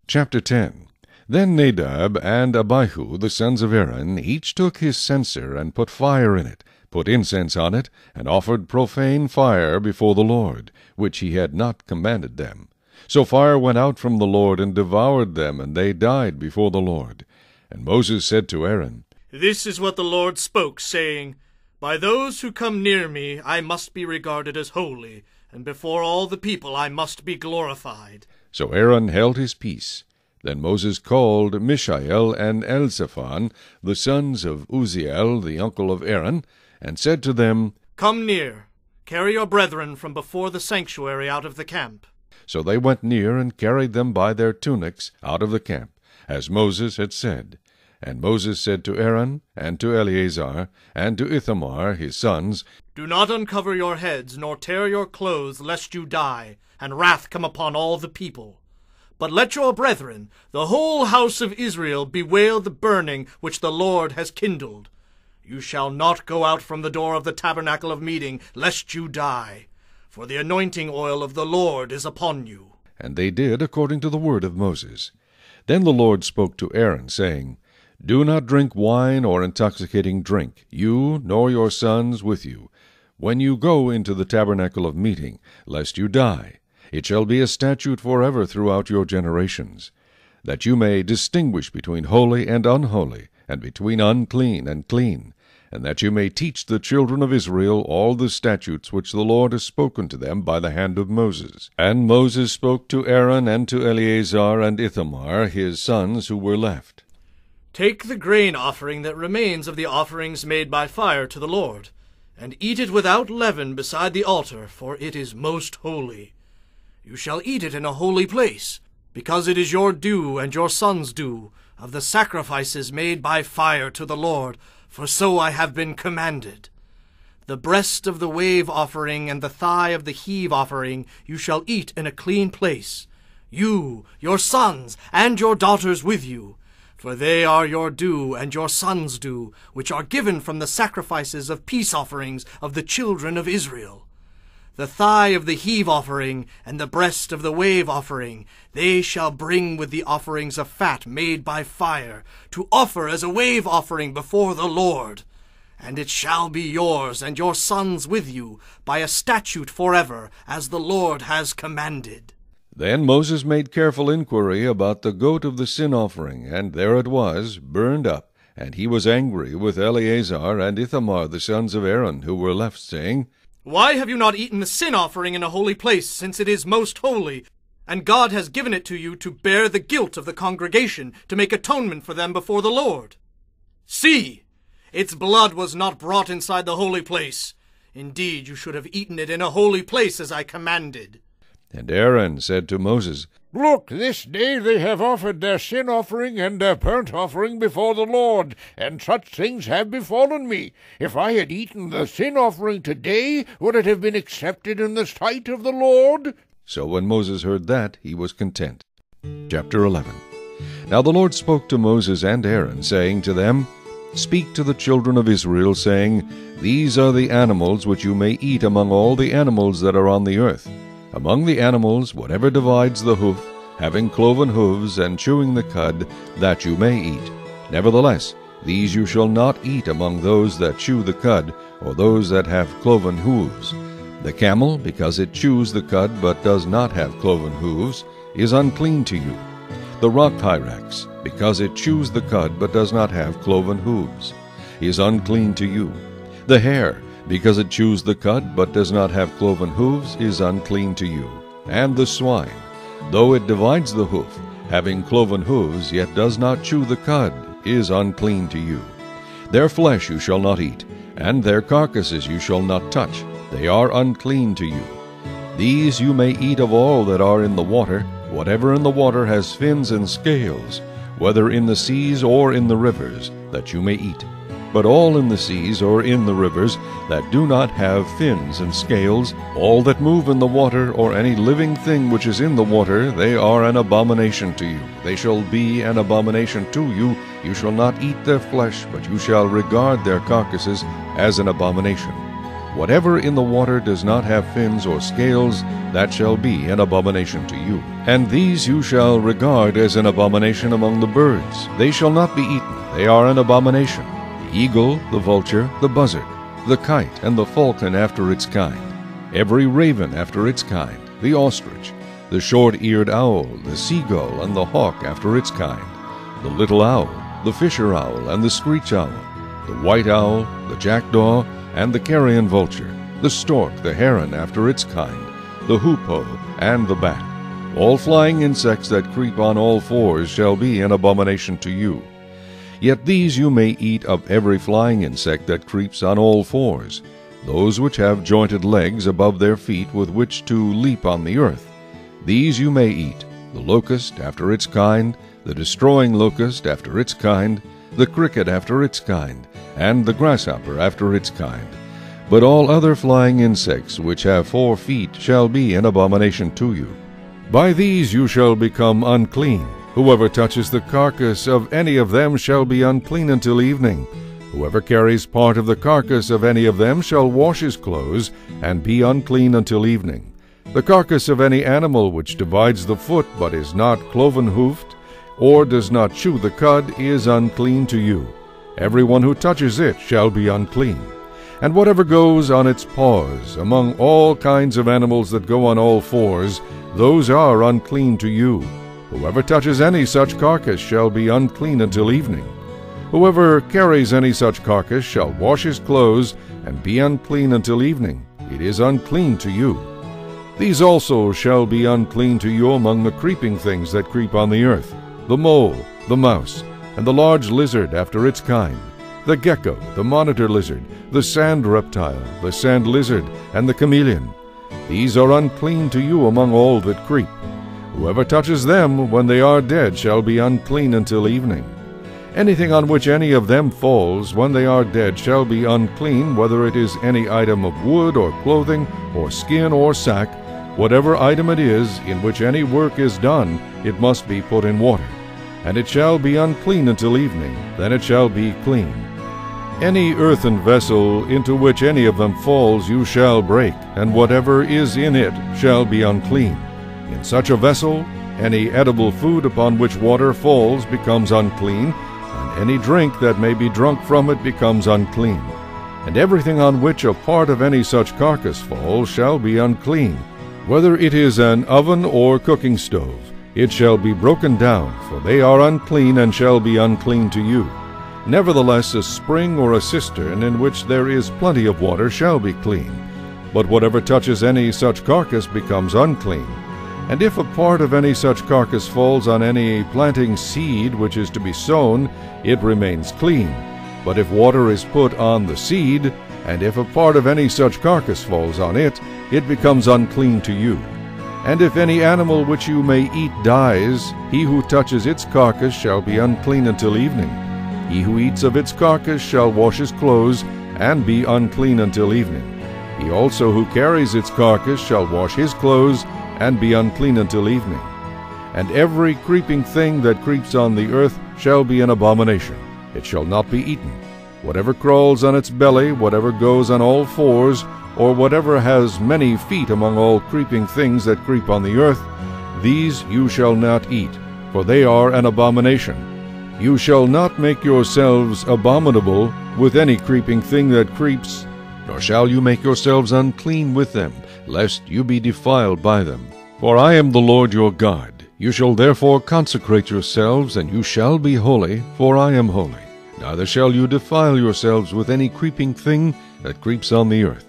Chapter 10. Then Nadab and Abihu, the sons of Aaron, each took his censer, and put fire in it, put incense on it, and offered profane fire before the Lord, which he had not commanded them. So fire went out from the Lord, and devoured them, and they died before the Lord. And Moses said to Aaron, This is what the Lord spoke, saying, By those who come near me I must be regarded as holy, and before all the people I must be glorified. So Aaron held his peace. Then Moses called Mishael and Elzaphan, the sons of Uzziel, the uncle of Aaron, and said to them, Come near, carry your brethren from before the sanctuary out of the camp. So they went near, and carried them by their tunics out of the camp, as Moses had said. And Moses said to Aaron, and to Eleazar, and to Ithamar his sons, Do not uncover your heads, nor tear your clothes, lest you die, and wrath come upon all the people. But let your brethren, the whole house of Israel, bewail the burning which the Lord has kindled. You shall not go out from the door of the tabernacle of meeting, lest you die. For the anointing oil of the Lord is upon you. And they did according to the word of Moses. Then the Lord spoke to Aaron, saying, Do not drink wine or intoxicating drink, you nor your sons with you, when you go into the tabernacle of meeting, lest you die. It shall be a statute forever throughout your generations, that you may distinguish between holy and unholy, and between unclean and clean, and that you may teach the children of Israel all the statutes which the Lord has spoken to them by the hand of Moses. And Moses spoke to Aaron and to Eleazar and Ithamar his sons who were left. Take the grain offering that remains of the offerings made by fire to the Lord, and eat it without leaven beside the altar, for it is most holy. You shall eat it in a holy place, because it is your due and your sons' due, of the sacrifices made by fire to the Lord, for so I have been commanded. The breast of the wave offering and the thigh of the heave offering you shall eat in a clean place, you, your sons, and your daughters with you, for they are your due and your sons' due, which are given from the sacrifices of peace offerings of the children of Israel. The thigh of the heave offering and the breast of the wave offering they shall bring with the offerings of fat made by fire, to offer as a wave offering before the Lord. And it shall be yours and your sons with you, by a statute forever, as the Lord has commanded. Then Moses made careful inquiry about the goat of the sin offering, and there it was, burned up. And he was angry with Eleazar and Ithamar the sons of Aaron, who were left, saying, Why have you not eaten the sin offering in a holy place, since it is most holy? And God has given it to you to bear the guilt of the congregation, to make atonement for them before the Lord. See, its blood was not brought inside the holy place. Indeed, you should have eaten it in a holy place, as I commanded. And Aaron said to Moses, Look, this day they have offered their sin offering and their burnt offering before the Lord, and such things have befallen me. If I had eaten the sin offering today, would it have been accepted in the sight of the Lord? So when Moses heard that, he was content. Chapter 11. Now the Lord spoke to Moses and Aaron, saying to them, Speak to the children of Israel, saying, These are the animals which you may eat among all the animals that are on the earth. Among the animals, whatever divides the hoof, having cloven hooves and chewing the cud, that you may eat. Nevertheless, these you shall not eat among those that chew the cud, or those that have cloven hooves. The camel, because it chews the cud but does not have cloven hooves, is unclean to you. The rock hyrax, because it chews the cud but does not have cloven hooves, is unclean to you. The hare, because it chews the cud but does not have cloven hooves, is unclean to you. And the swine, though it divides the hoof, having cloven hooves, yet does not chew the cud, is unclean to you. Their flesh you shall not eat, and their carcasses you shall not touch. They are unclean to you. These you may eat of all that are in the water, whatever in the water has fins and scales, whether in the seas or in the rivers, that you may eat. But all in the seas or in the rivers that do not have fins and scales, all that move in the water, or any living thing which is in the water, they are an abomination to you. They shall be an abomination to you. You shall not eat their flesh, but you shall regard their carcasses as an abomination. Whatever in the water does not have fins or scales, that shall be an abomination to you. And these you shall regard as an abomination among the birds. They shall not be eaten. They are an abomination. The eagle, the vulture, the buzzard, the kite, and the falcon after its kind, every raven after its kind, the ostrich, the short-eared owl, the seagull, and the hawk after its kind, the little owl, the fisher owl, and the screech owl, the white owl, the jackdaw, and the carrion vulture, the stork, the heron after its kind, the hoopoe, and the bat. All flying insects that creep on all fours shall be an abomination to you. Yet these you may eat of every flying insect that creeps on all fours, those which have jointed legs above their feet with which to leap on the earth. These you may eat, the locust after its kind, the destroying locust after its kind, the cricket after its kind, and the grasshopper after its kind. But all other flying insects which have 4 feet shall be an abomination to you. By these you shall become unclean. Whoever touches the carcass of any of them shall be unclean until evening. Whoever carries part of the carcass of any of them shall wash his clothes, and be unclean until evening. The carcass of any animal which divides the foot, but is not cloven-hoofed, or does not chew the cud, is unclean to you. Every one who touches it shall be unclean. And whatever goes on its paws, among all kinds of animals that go on all fours, those are unclean to you. Whoever touches any such carcass shall be unclean until evening. Whoever carries any such carcass shall wash his clothes, and be unclean until evening. It is unclean to you. These also shall be unclean to you among the creeping things that creep on the earth, the mole, the mouse, and the large lizard after its kind, the gecko, the monitor lizard, the sand reptile, the sand lizard, and the chameleon. These are unclean to you among all that creep. Whoever touches them when they are dead shall be unclean until evening. Anything on which any of them falls when they are dead shall be unclean, whether it is any item of wood or clothing or skin or sack. Whatever item it is in which any work is done, it must be put in water. And it shall be unclean until evening, then it shall be clean. Any earthen vessel into which any of them falls you shall break, and whatever is in it shall be unclean. In such a vessel, any edible food upon which water falls becomes unclean, and any drink that may be drunk from it becomes unclean. And everything on which a part of any such carcass falls shall be unclean, whether it is an oven or cooking stove. It shall be broken down, for they are unclean, and shall be unclean to you. Nevertheless, a spring or a cistern in which there is plenty of water shall be clean. But whatever touches any such carcass becomes unclean. And if a part of any such carcass falls on any planting seed which is to be sown, it remains clean. But if water is put on the seed, and if a part of any such carcass falls on it, it becomes unclean to you. And if any animal which you may eat dies, he who touches its carcass shall be unclean until evening. He who eats of its carcass shall wash his clothes, and be unclean until evening. He also who carries its carcass shall wash his clothes, and be unclean until evening. And every creeping thing that creeps on the earth shall be an abomination. It shall not be eaten. Whatever crawls on its belly, whatever goes on all fours, or whatever has many feet among all creeping things that creep on the earth, these you shall not eat, for they are an abomination. You shall not make yourselves abominable with any creeping thing that creeps, nor shall you make yourselves unclean with them, lest you be defiled by them. For I am the Lord your God. You shall therefore consecrate yourselves, and you shall be holy, for I am holy. Neither shall you defile yourselves with any creeping thing that creeps on the earth.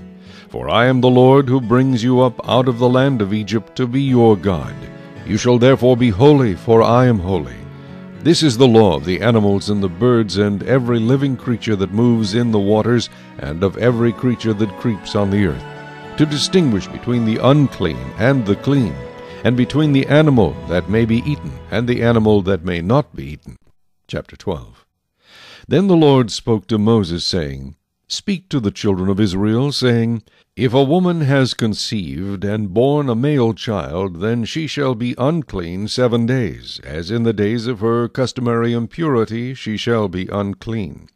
For I am the Lord who brings you up out of the land of Egypt to be your God. You shall therefore be holy, for I am holy. This is the law of the animals and the birds and every living creature that moves in the waters, and of every creature that creeps on the earth, to distinguish between the unclean and the clean, and between the animal that may be eaten and the animal that may not be eaten. Chapter 12. Then the Lord spoke to Moses, saying, Speak to the children of Israel, saying, If a woman has conceived and borne a male child, then she shall be unclean 7 days, as in the days of her customary impurity she shall be unclean.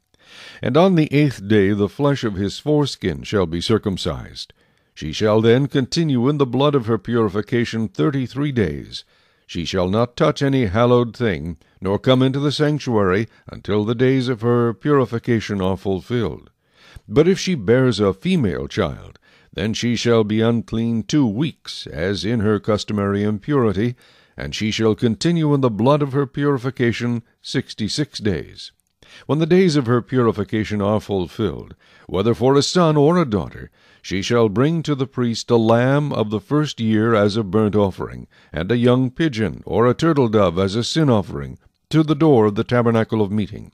And on the 8th day the flesh of his foreskin shall be circumcised. She shall then continue in the blood of her purification 33 days. She shall not touch any hallowed thing, nor come into the sanctuary until the days of her purification are fulfilled. But if she bears a female child, then she shall be unclean 2 weeks, as in her customary impurity, and she shall continue in the blood of her purification 66 days. When the days of her purification are fulfilled, whether for a son or a daughter, she shall bring to the priest a lamb of the first year as a burnt offering, and a young pigeon or a turtle-dove as a sin offering, to the door of the tabernacle of meeting.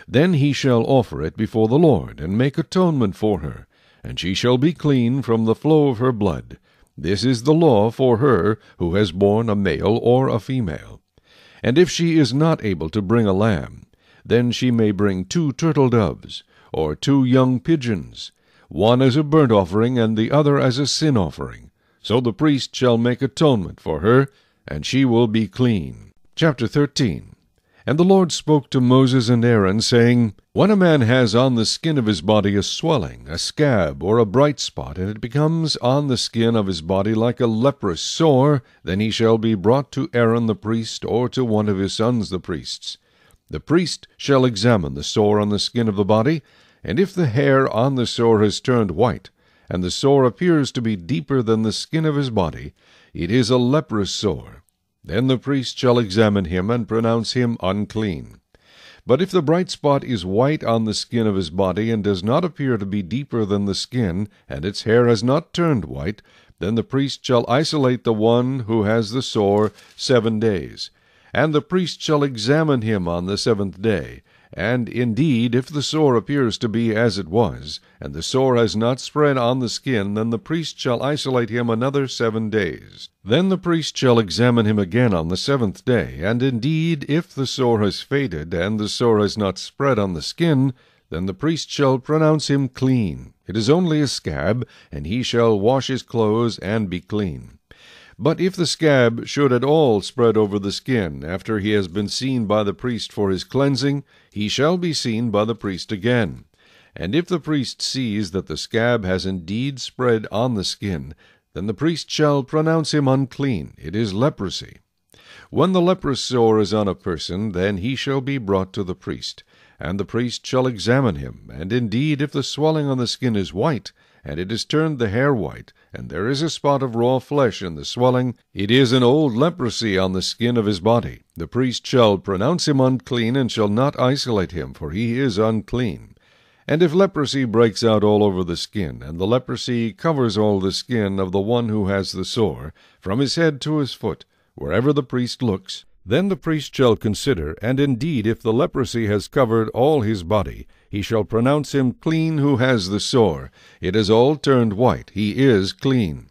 Then he shall offer it before the Lord, and make atonement for her, and she shall be clean from the flow of her blood. This is the law for her who has borne a male or a female. And if she is not able to bring a lamb, then she may bring 2 turtle doves, or 2 young pigeons, one as a burnt offering, and the other as a sin offering. So the priest shall make atonement for her, and she will be clean. Chapter 13. And the Lord spoke to Moses and Aaron, saying, When a man has on the skin of his body a swelling, a scab, or a bright spot, and it becomes on the skin of his body like a leprous sore, then he shall be brought to Aaron the priest, or to one of his sons the priests. The priest shall examine the sore on the skin of the body, and if the hair on the sore has turned white, and the sore appears to be deeper than the skin of his body, it is a leprous sore. Then the priest shall examine him, and pronounce him unclean. But if the bright spot is white on the skin of his body, and does not appear to be deeper than the skin, and its hair has not turned white, then the priest shall isolate the one who has the sore 7 days. And the priest shall examine him on the 7th day. And indeed, if the sore appears to be as it was, and the sore has not spread on the skin, then the priest shall isolate him another 7 days. Then the priest shall examine him again on the 7th day. And indeed, if the sore has faded, and the sore has not spread on the skin, then the priest shall pronounce him clean. It is only a scab, and he shall wash his clothes and be clean. But if the scab should at all spread over the skin, after he has been seen by the priest for his cleansing, he shall be seen by the priest again. And if the priest sees that the scab has indeed spread on the skin, then the priest shall pronounce him unclean. It is leprosy. When the leprous sore is on a person, then he shall be brought to the priest, and the priest shall examine him. And indeed, if the swelling on the skin is white, and it has turned the hair white, and there is a spot of raw flesh in the swelling, it is an old leprosy on the skin of his body. The priest shall pronounce him unclean, and shall not isolate him, for he is unclean. And if leprosy breaks out all over the skin, and the leprosy covers all the skin of the one who has the sore, from his head to his foot, wherever the priest looks, then the priest shall consider, and indeed if the leprosy has covered all his body, he shall pronounce him clean who has the sore. It is all turned white, he is clean.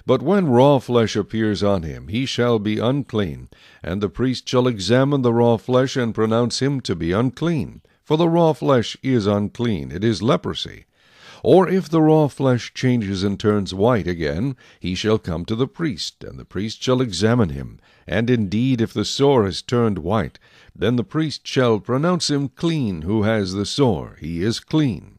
But when raw flesh appears on him, he shall be unclean, and the priest shall examine the raw flesh, and pronounce him to be unclean. For the raw flesh is unclean, it is leprosy. Or if the raw flesh changes and turns white again, he shall come to the priest, and the priest shall examine him. And indeed, if the sore has turned white, then the priest shall pronounce him clean who has the sore. He is clean.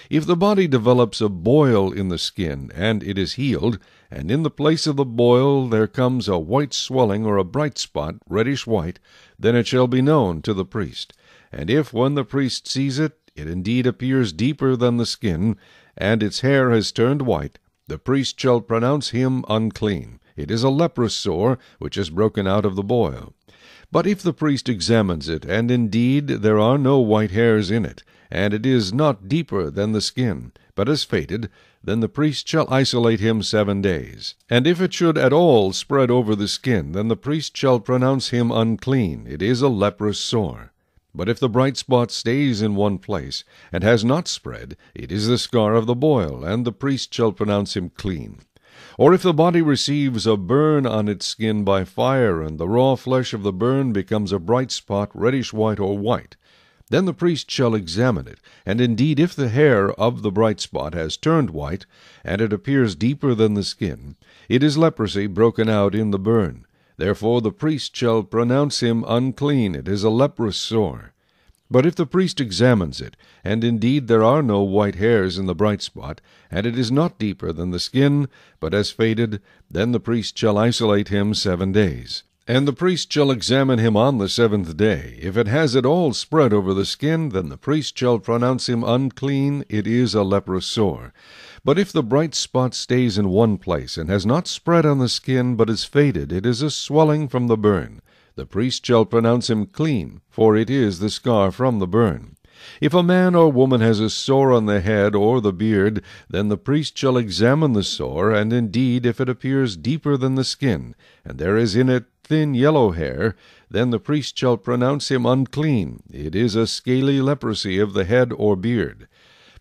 If the body develops a boil in the skin, and it is healed, and in the place of the boil there comes a white swelling or a bright spot, reddish white, then it shall be known to the priest. And if, when the priest sees it, it indeed appears deeper than the skin, and its hair has turned white, the priest shall pronounce him unclean. It is a leprous sore, which is broken out of the boil. But if the priest examines it, and indeed there are no white hairs in it, and it is not deeper than the skin, but has faded, then the priest shall isolate him 7 days. And if it should at all spread over the skin, then the priest shall pronounce him unclean. It is a leprous sore. But if the bright spot stays in one place, and has not spread, it is the scar of the boil, and the priest shall pronounce him clean. Or if the body receives a burn on its skin by fire, and the raw flesh of the burn becomes a bright spot, reddish white or white, then the priest shall examine it, and indeed if the hair of the bright spot has turned white, and it appears deeper than the skin, it is leprosy broken out in the burn. Therefore the priest shall pronounce him unclean. It is a leprous sore. But if the priest examines it, and indeed there are no white hairs in the bright spot, and it is not deeper than the skin, but has faded, then the priest shall isolate him 7 days. And the priest shall examine him on the 7th day. If it has at all spread over the skin, then the priest shall pronounce him unclean. It is a leprous sore. But if the bright spot stays in one place, and has not spread on the skin, but is faded, it is a swelling from the burn. The priest shall pronounce him clean, for it is the scar from the burn. If a man or woman has a sore on the head or the beard, then the priest shall examine the sore, and indeed if it appears deeper than the skin, and there is in it thin yellow hair, then the priest shall pronounce him unclean. It is a scaly leprosy of the head or beard.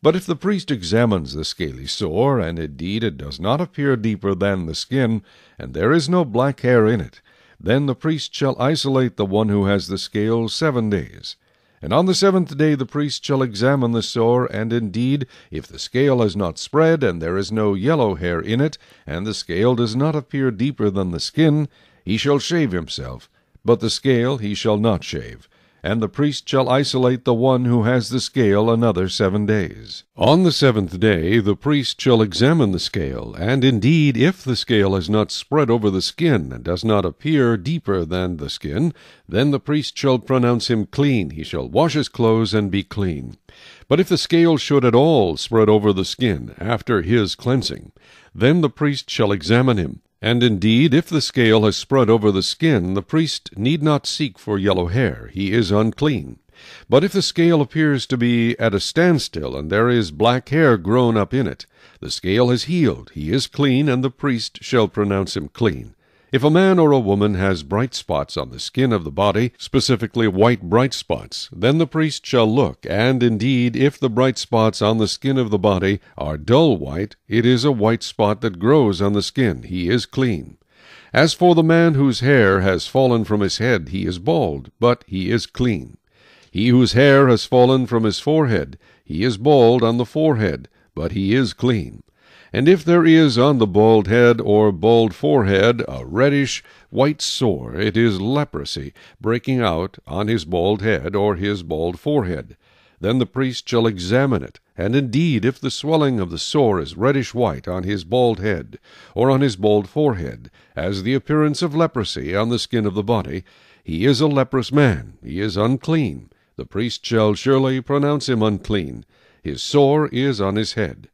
But if the priest examines the scaly sore, and indeed it does not appear deeper than the skin, and there is no black hair in it, then the priest shall isolate the one who has the scale 7 days. And on the 7th day the priest shall examine the sore, and indeed, if the scale has not spread, and there is no yellow hair in it, and the scale does not appear deeper than the skin, he shall shave himself, but the scale he shall not shave. And the priest shall isolate the one who has the scale another 7 days. On the 7th day the priest shall examine the scale, and indeed, if the scale has not spread over the skin, and does not appear deeper than the skin, then the priest shall pronounce him clean. He shall wash his clothes and be clean. But if the scale should at all spread over the skin after his cleansing, then the priest shall examine him. And indeed, if the scale has spread over the skin, the priest need not seek for yellow hair. He is unclean. But if the scale appears to be at a standstill, and there is black hair grown up in it, the scale has healed. He is clean, and the priest shall pronounce him clean. If a man or a woman has bright spots on the skin of the body, specifically white bright spots, then the priest shall look, and indeed, if the bright spots on the skin of the body are dull white, it is a white spot that grows on the skin. He is clean. As for the man whose hair has fallen from his head, he is bald, but he is clean. He whose hair has fallen from his forehead, he is bald on the forehead, but he is clean. And if there is on the bald head or bald forehead a reddish white sore, it is leprosy breaking out on his bald head or his bald forehead. Then the priest shall examine it, and indeed, if the swelling of the sore is reddish white on his bald head or on his bald forehead, as the appearance of leprosy on the skin of the body, he is a leprous man. He is unclean. The priest shall surely pronounce him unclean. His sore is on his head.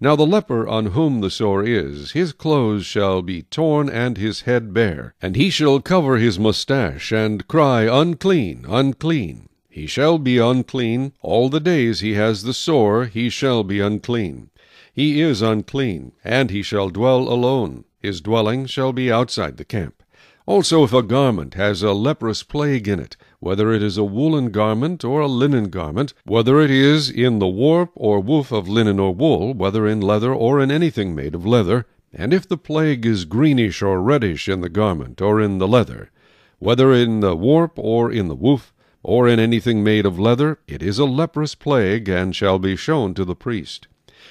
Now the leper on whom the sore is, his clothes shall be torn and his head bare, and he shall cover his mustache, and cry, Unclean, unclean. He shall be unclean. All the days he has the sore, he shall be unclean. He is unclean, and he shall dwell alone. His dwelling shall be outside the camp. Also if a garment has a leprous plague in it, whether it is a woolen garment or a linen garment, whether it is in the warp or woof of linen or wool, whether in leather or in anything made of leather, and if the plague is greenish or reddish in the garment or in the leather, whether in the warp or in the woof, or in anything made of leather, it is a leprous plague, and shall be shown to the priest.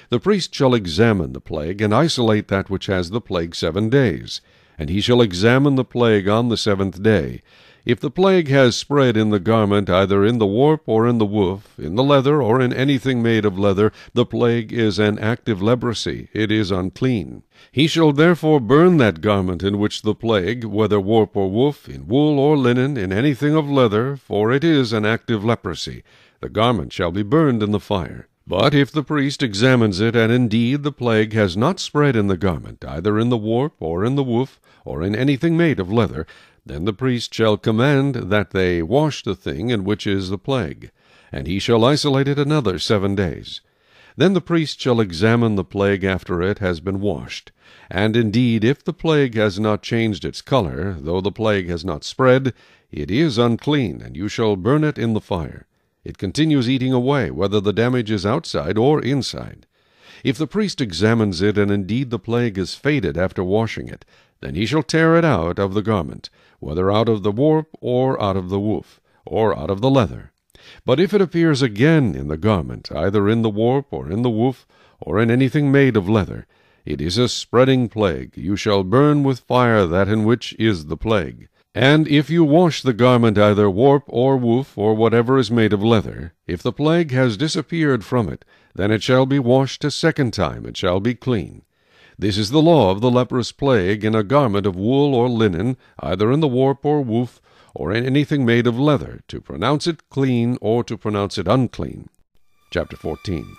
The priest shall examine the plague, and isolate that which has the plague 7 days. And he shall examine the plague on the 7th day. If the plague has spread in the garment, either in the warp or in the woof, in the leather or in anything made of leather, the plague is an active leprosy. It is unclean. He shall therefore burn that garment in which the plague, whether warp or woof, in wool or linen, in anything of leather, for it is an active leprosy. The garment shall be burned in the fire. But if the priest examines it, and indeed the plague has not spread in the garment, either in the warp or in the woof, or in anything made of leather, then the priest shall command that they wash the thing in which is the plague, and he shall isolate it another 7 days. Then the priest shall examine the plague after it has been washed. And indeed, if the plague has not changed its color, though the plague has not spread, it is unclean, and you shall burn it in the fire. It continues eating away, whether the damage is outside or inside. If the priest examines it, and indeed the plague is faded after washing it, then he shall tear it out of the garment, whether out of the warp, or out of the woof, or out of the leather. But if it appears again in the garment, either in the warp, or in the woof, or in anything made of leather, it is a spreading plague. You shall burn with fire that in which is the plague. And if you wash the garment either warp or woof, or whatever is made of leather, if the plague has disappeared from it, then it shall be washed a 2nd time, it shall be clean. This is the law of the leprous plague in a garment of wool or linen, either in the warp or woof, or in anything made of leather, to pronounce it clean or to pronounce it unclean. Chapter 14.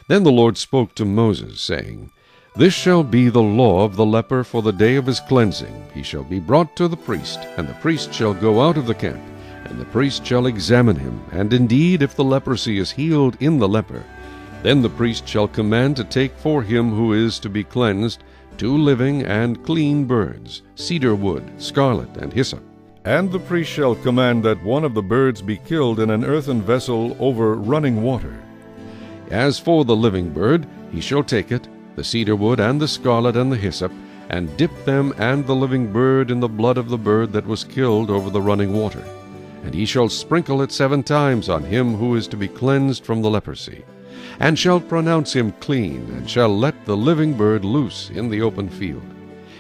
Then the Lord spoke to Moses, saying, This shall be the law of the leper for the day of his cleansing. He shall be brought to the priest, and the priest shall go out of the camp, and the priest shall examine him. And indeed, if the leprosy is healed in the leper, then the priest shall command to take for him who is to be cleansed 2 living and clean birds, cedar wood, scarlet, and hyssop. And the priest shall command that one of the birds be killed in an earthen vessel over running water. As for the living bird, he shall take it, the cedar wood, and the scarlet, and the hyssop, and dip them and the living bird in the blood of the bird that was killed over the running water. and he shall sprinkle it 7 times on him who is to be cleansed from the leprosy, and shall pronounce him clean, and shall let the living bird loose in the open field.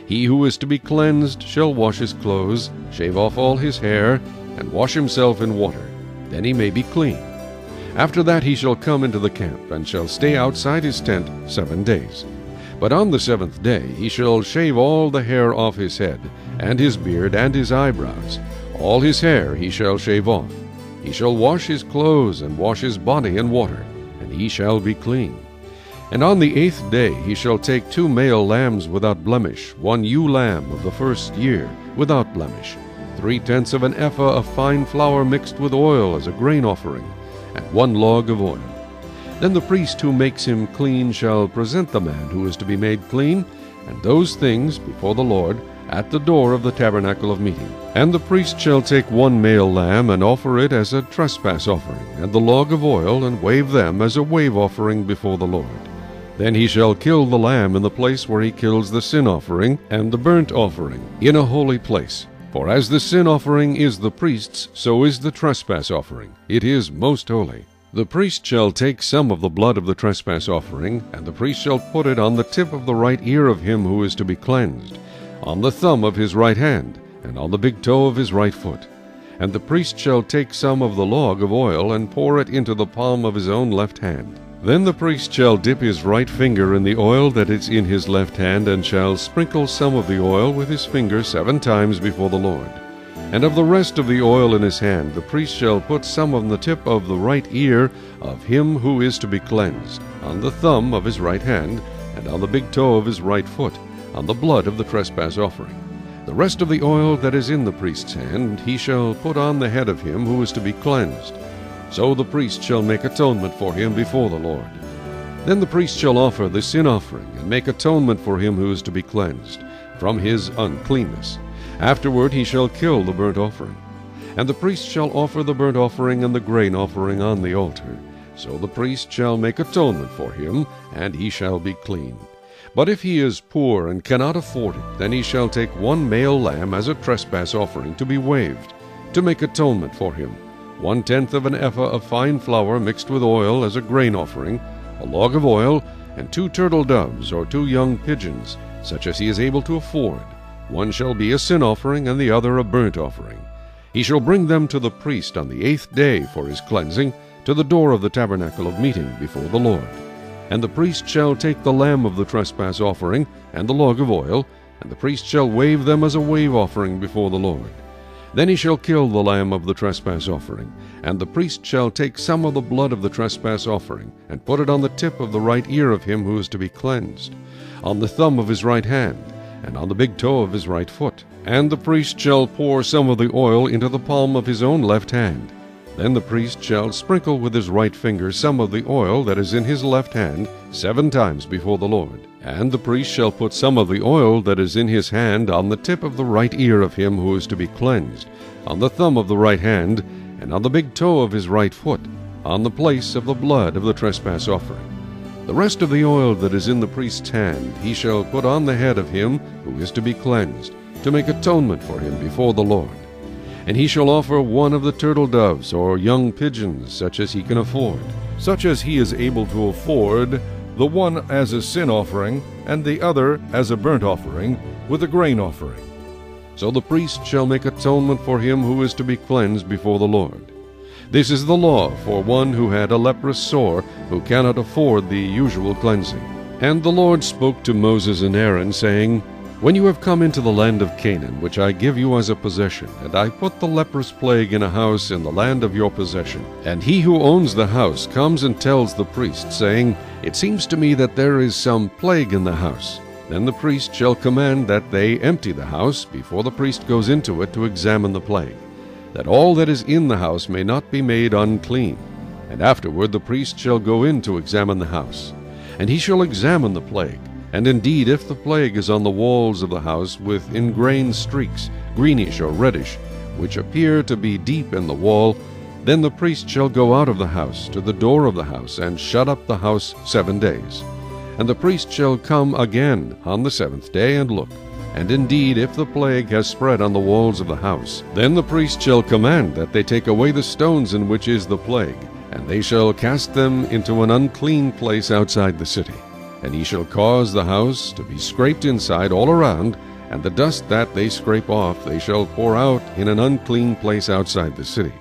He who is to be cleansed shall wash his clothes, shave off all his hair, and wash himself in water. Then he may be clean. After that he shall come into the camp, and shall stay outside his tent 7 days. But on the 7th day he shall shave all the hair off his head, and his beard, and his eyebrows. All his hair he shall shave off. He shall wash his clothes, and wash his body in water, and he shall be clean. And on the 8th day he shall take 2 male lambs without blemish, 1 ewe lamb of the first year without blemish, 3/10 of an ephah of fine flour mixed with oil as a grain offering, and 1 log of oil. Then the priest who makes him clean shall present the man who is to be made clean, and those things before the Lord at the door of the tabernacle of meeting. And the priest shall take 1 male lamb, and offer it as a trespass offering, and the log of oil, and wave them as a wave offering before the Lord. Then he shall kill the lamb in the place where he kills the sin offering and the burnt offering, in a holy place. For as the sin offering is the priest's, so is the trespass offering. It is most holy. The priest shall take some of the blood of the trespass offering, and the priest shall put it on the tip of the right ear of him who is to be cleansed, on the thumb of his right hand, and on the big toe of his right foot. And the priest shall take some of the log of oil, and pour it into the palm of his own left hand. Then the priest shall dip his right finger in the oil that is in his left hand, and shall sprinkle some of the oil with his finger 7 times before the Lord. And of the rest of the oil in his hand the priest shall put some on the tip of the right ear of him who is to be cleansed, on the thumb of his right hand, and on the big toe of his right foot, on the blood of the trespass offering. The rest of the oil that is in the priest's hand he shall put on the head of him who is to be cleansed. So the priest shall make atonement for him before the Lord. Then the priest shall offer the sin offering, and make atonement for him who is to be cleansed from his uncleanness. Afterward he shall kill the burnt offering. And the priest shall offer the burnt offering and the grain offering on the altar. So the priest shall make atonement for him, and he shall be clean. But if he is poor and cannot afford it, then he shall take 1 male lamb as a trespass offering to be waved, to make atonement for him, 1/10 of an ephah of fine flour mixed with oil as a grain offering, a log of oil, and 2 turtle doves or 2 young pigeons, such as he is able to afford. One shall be a sin offering, and the other a burnt offering. He shall bring them to the priest on the 8th day for his cleansing, to the door of the tabernacle of meeting before the Lord. And the priest shall take the lamb of the trespass offering, and the log of oil, and the priest shall wave them as a wave offering before the Lord. Then he shall kill the lamb of the trespass offering, and the priest shall take some of the blood of the trespass offering, and put it on the tip of the right ear of him who is to be cleansed, on the thumb of his right hand, and on the big toe of his right foot. And the priest shall pour some of the oil into the palm of his own left hand. Then the priest shall sprinkle with his right finger some of the oil that is in his left hand 7 times before the Lord. And the priest shall put some of the oil that is in his hand on the tip of the right ear of him who is to be cleansed, on the thumb of the right hand, and on the big toe of his right foot, on the place of the blood of the trespass offering. The rest of the oil that is in the priest's hand he shall put on the head of him who is to be cleansed, to make atonement for him before the Lord. And he shall offer 1 of the turtle doves or young pigeons, such as he can afford, such as he is able to afford, the one as a sin offering, and the other as a burnt offering, with a grain offering. So the priest shall make atonement for him who is to be cleansed before the Lord. This is the law for one who had a leprous sore, who cannot afford the usual cleansing. And the Lord spoke to Moses and Aaron, saying, When you have come into the land of Canaan, which I give you as a possession, and I put the leprous plague in a house in the land of your possession, and he who owns the house comes and tells the priest, saying, It seems to me that there is some plague in the house. Then the priest shall command that they empty the house before the priest goes into it to examine the plague, that all that is in the house may not be made unclean. And afterward the priest shall go in to examine the house, and he shall examine the plague. And indeed, if the plague is on the walls of the house with ingrained streaks, greenish or reddish, which appear to be deep in the wall, then the priest shall go out of the house to the door of the house, and shut up the house 7 days. And the priest shall come again on the 7th day, and look. And indeed, if the plague has spread on the walls of the house, then the priest shall command that they take away the stones in which is the plague, and they shall cast them into an unclean place outside the city. And he shall cause the house to be scraped inside all around, and the dust that they scrape off they shall pour out in an unclean place outside the city.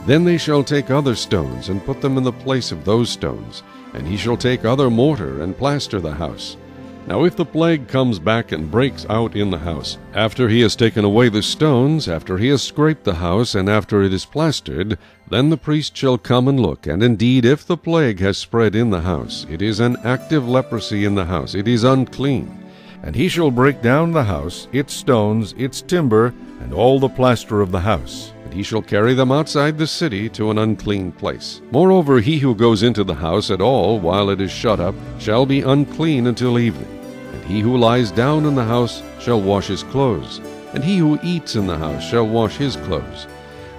Then they shall take other stones, and put them in the place of those stones, and he shall take other mortar, and plaster the house. Now if the plague comes back and breaks out in the house, after he has taken away the stones, after he has scraped the house, and after it is plastered, then the priest shall come and look, and indeed if the plague has spread in the house, it is an active leprosy in the house, it is unclean. And he shall break down the house, its stones, its timber, and all the plaster of the house. And he shall carry them outside the city to an unclean place. Moreover, he who goes into the house at all while it is shut up shall be unclean until evening. And he who lies down in the house shall wash his clothes, and he who eats in the house shall wash his clothes.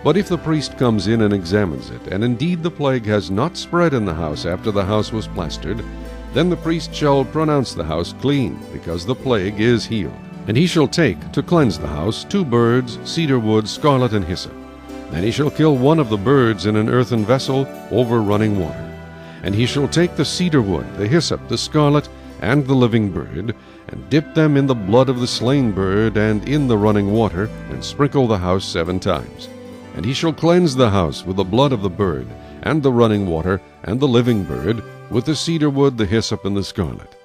But if the priest comes in and examines it, and indeed the plague has not spread in the house after the house was plastered, then the priest shall pronounce the house clean, because the plague is healed. And he shall take, to cleanse the house, 2 birds, cedar wood, scarlet, and hyssop. Then he shall kill one of the birds in an earthen vessel over running water. And he shall take the cedar wood, the hyssop, the scarlet, and the living bird, and dip them in the blood of the slain bird and in the running water, and sprinkle the house 7 times. And he shall cleanse the house with the blood of the bird, and the running water, and the living bird, with the cedar wood, the hyssop, and the scarlet.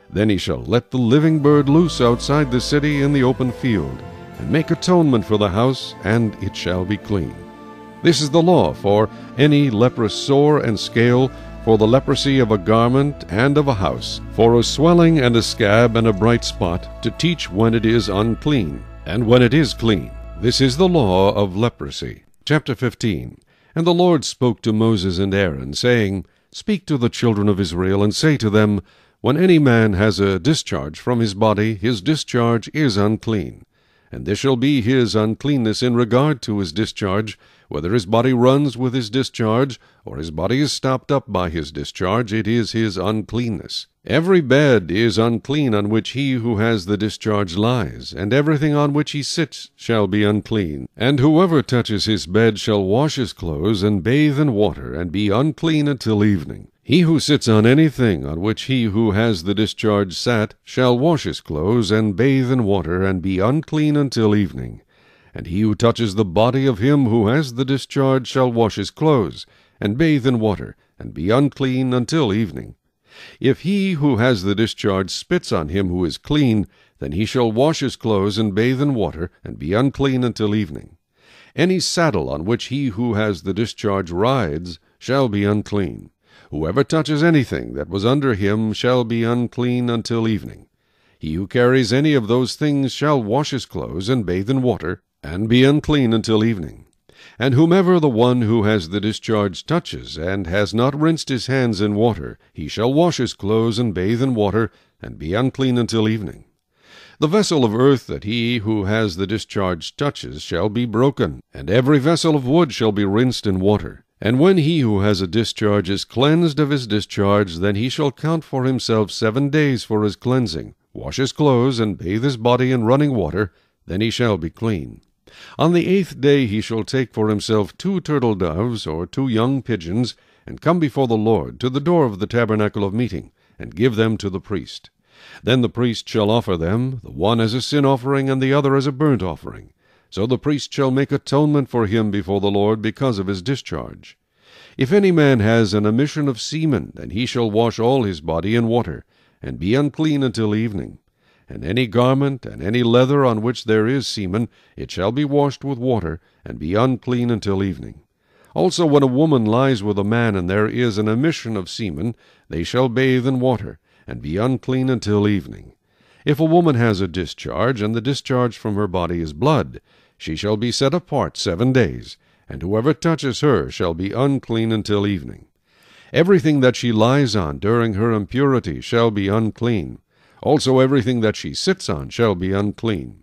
Then he shall let the living bird loose outside the city in the open field, and make atonement for the house, and it shall be clean. This is the law for any leprous sore and scale, for the leprosy of a garment and of a house, for a swelling and a scab and a bright spot, to teach when it is unclean, and when it is clean. This is the law of leprosy. Chapter 15. And the Lord spoke to Moses and Aaron, saying, Speak to the children of Israel, and say to them, When any man has a discharge from his body, his discharge is unclean. And this shall be his uncleanness in regard to his discharge, whether his body runs with his discharge, or his body is stopped up by his discharge, it is his uncleanness. Every bed is unclean on which he who has the discharge lies, and everything on which he sits shall be unclean. And whoever touches his bed shall wash his clothes, and bathe in water, and be unclean until evening. He who sits on anything on which he who has the discharge sat shall wash his clothes, and bathe in water, and be unclean until evening. And he who touches the body of him who has the discharge shall wash his clothes, and bathe in water, and be unclean until evening. If he who has the discharge spits on him who is clean, then he shall wash his clothes, and bathe in water, and be unclean until evening. Any saddle on which he who has the discharge rides shall be unclean. Whoever touches anything that was under him shall be unclean until evening. He who carries any of those things shall wash his clothes, and bathe in water, and be unclean until evening. And whomever the one who has the discharge touches, and has not rinsed his hands in water, he shall wash his clothes, and bathe in water, and be unclean until evening. The vessel of earth that he who has the discharge touches shall be broken, and every vessel of wood shall be rinsed in water. And when he who has a discharge is cleansed of his discharge, then he shall count for himself 7 days for his cleansing, wash his clothes, and bathe his body in running water, then he shall be clean. On the 8th day he shall take for himself 2 turtle doves, or 2 young pigeons, and come before the Lord to the door of the tabernacle of meeting, and give them to the priest. Then the priest shall offer them, the one as a sin offering, and the other as a burnt offering. So the priest shall make atonement for him before the Lord because of his discharge. If any man has an emission of semen, then he shall wash all his body in water, and be unclean until evening. And any garment and any leather on which there is semen, it shall be washed with water, and be unclean until evening. Also when a woman lies with a man, and there is an emission of semen, they shall bathe in water, and be unclean until evening. If a woman has a discharge, and the discharge from her body is blood, she shall be set apart 7 days, and whoever touches her shall be unclean until evening. Everything that she lies on during her impurity shall be unclean. Also everything that she sits on shall be unclean.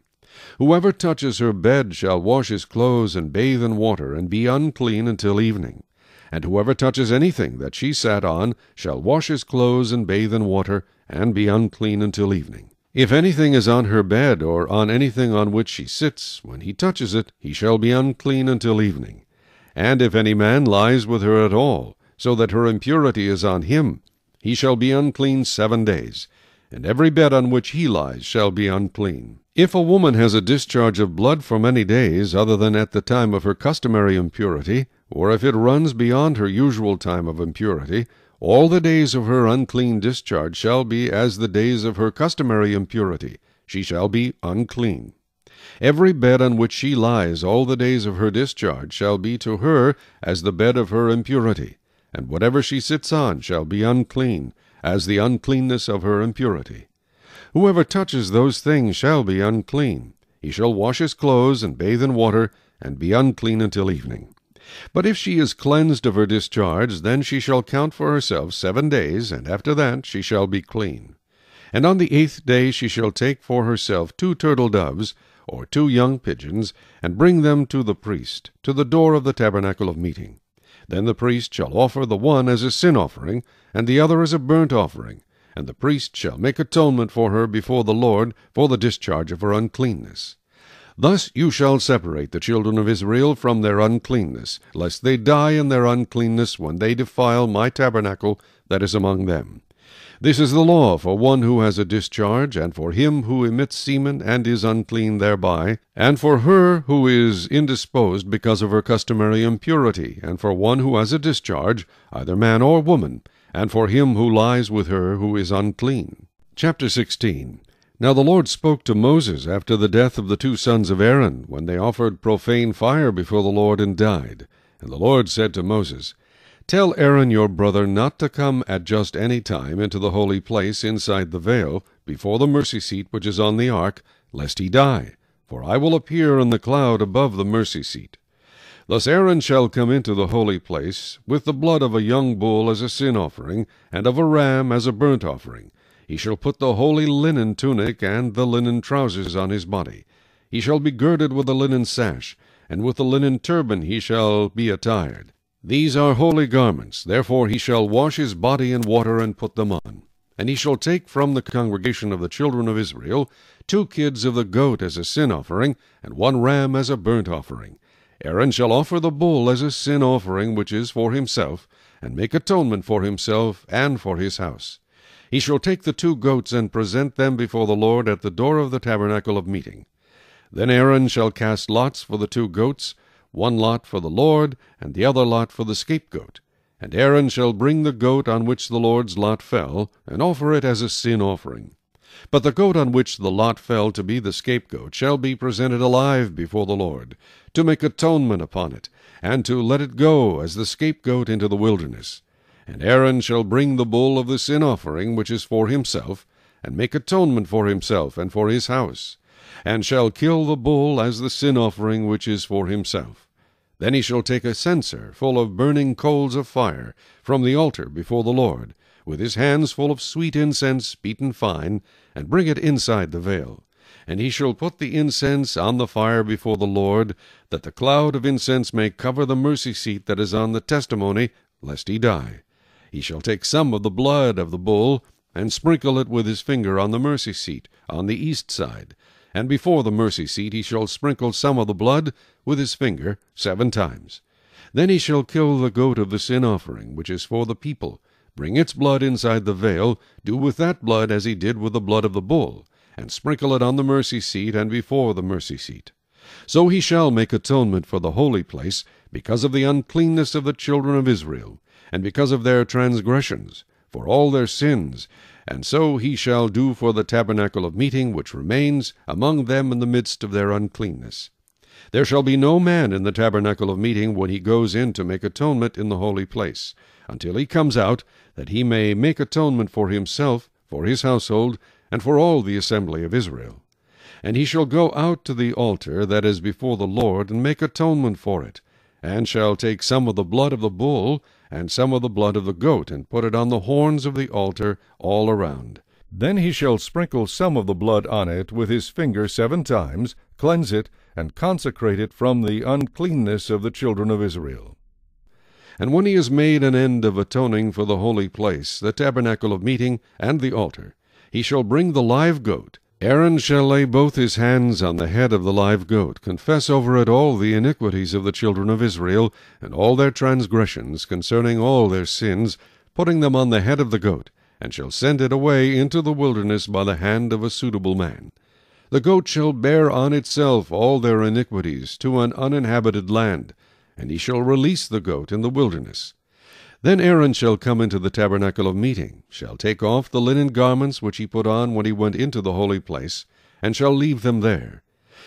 Whoever touches her bed shall wash his clothes, and bathe in water, and be unclean until evening. And whoever touches anything that she sat on shall wash his clothes, and bathe in water, and be unclean until evening. If anything is on her bed, or on anything on which she sits, when he touches it, he shall be unclean until evening. And if any man lies with her at all, so that her impurity is on him, he shall be unclean 7 days, and every bed on which he lies shall be unclean. If a woman has a discharge of blood for many days, other than at the time of her customary impurity, or if it runs beyond her usual time of impurity, all the days of her unclean discharge shall be as the days of her customary impurity. She shall be unclean. Every bed on which she lies all the days of her discharge shall be to her as the bed of her impurity, and whatever she sits on shall be unclean, as the uncleanness of her impurity. Whoever touches those things shall be unclean. He shall wash his clothes and bathe in water, and be unclean until evening. But if she is cleansed of her discharge, then she shall count for herself 7 days, and after that she shall be clean. And on the 8th day she shall take for herself 2 turtle doves, or 2 young pigeons, and bring them to the priest, to the door of the tabernacle of meeting. Then the priest shall offer the one as a sin offering, and the other as a burnt offering, and the priest shall make atonement for her before the Lord for the discharge of her uncleanness. Thus you shall separate the children of Israel from their uncleanness, lest they die in their uncleanness when they defile my tabernacle that is among them. This is the law for one who has a discharge, and for him who emits semen and is unclean thereby, and for her who is indisposed because of her customary impurity, and for one who has a discharge, either man or woman, and for him who lies with her who is unclean. Chapter 16. Now the Lord spoke to Moses after the death of the 2 sons of Aaron, when they offered profane fire before the Lord and died. And the Lord said to Moses, Tell Aaron your brother not to come at just any time into the holy place inside the veil, before the mercy seat which is on the ark, lest he die. For I will appear in the cloud above the mercy seat. Thus Aaron shall come into the holy place, with the blood of a young bull as a sin offering, and of a ram as a burnt offering. He shall put the holy linen tunic and the linen trousers on his body. He shall be girded with a linen sash, and with a linen turban he shall be attired. These are holy garments, therefore he shall wash his body in water and put them on. And he shall take from the congregation of the children of Israel 2 kids of the goat as a sin offering, and 1 ram as a burnt offering. Aaron shall offer the bull as a sin offering which is for himself, and make atonement for himself and for his house. He shall take the 2 goats and present them before the Lord at the door of the tabernacle of meeting. Then Aaron shall cast lots for the 2 goats, 1 lot for the Lord, and the other lot for the scapegoat. And Aaron shall bring the goat on which the Lord's lot fell, and offer it as a sin offering. But the goat on which the lot fell to be the scapegoat shall be presented alive before the Lord, to make atonement upon it, and to let it go as the scapegoat into the wilderness. And Aaron shall bring the bull of the sin offering which is for himself, and make atonement for himself and for his house, and shall kill the bull as the sin offering which is for himself. Then he shall take a censer full of burning coals of fire from the altar before the Lord, with his hands full of sweet incense beaten fine, and bring it inside the veil. And he shall put the incense on the fire before the Lord, that the cloud of incense may cover the mercy seat that is on the testimony, lest he die. He shall take some of the blood of the bull, and sprinkle it with his finger on the mercy seat, on the east side. And before the mercy seat he shall sprinkle some of the blood with his finger 7 times. Then he shall kill the goat of the sin offering, which is for the people, bring its blood inside the veil, do with that blood as he did with the blood of the bull, and sprinkle it on the mercy seat and before the mercy seat. So he shall make atonement for the holy place, because of the uncleanness of the children of Israel, and because of their transgressions, for all their sins, and so he shall do for the tabernacle of meeting which remains among them in the midst of their uncleanness. There shall be no man in the tabernacle of meeting when he goes in to make atonement in the holy place, until he comes out, that he may make atonement for himself, for his household, and for all the assembly of Israel. And he shall go out to the altar that is before the Lord, and make atonement for it, and shall take some of the blood of the bull, and some of the blood of the goat, and put it on the horns of the altar all around. Then he shall sprinkle some of the blood on it with his finger 7 times, cleanse it, and consecrate it from the uncleanness of the children of Israel. And when he has made an end of atoning for the holy place, the tabernacle of meeting, and the altar, he shall bring the live goat, Aaron shall lay both his hands on the head of the live goat, confess over it all the iniquities of the children of Israel, and all their transgressions concerning all their sins, putting them on the head of the goat, and shall send it away into the wilderness by the hand of a suitable man. The goat shall bear on itself all their iniquities to an uninhabited land, and he shall release the goat in the wilderness. Then Aaron shall come into the tabernacle of meeting, shall take off the linen garments which he put on when he went into the holy place, and shall leave them there.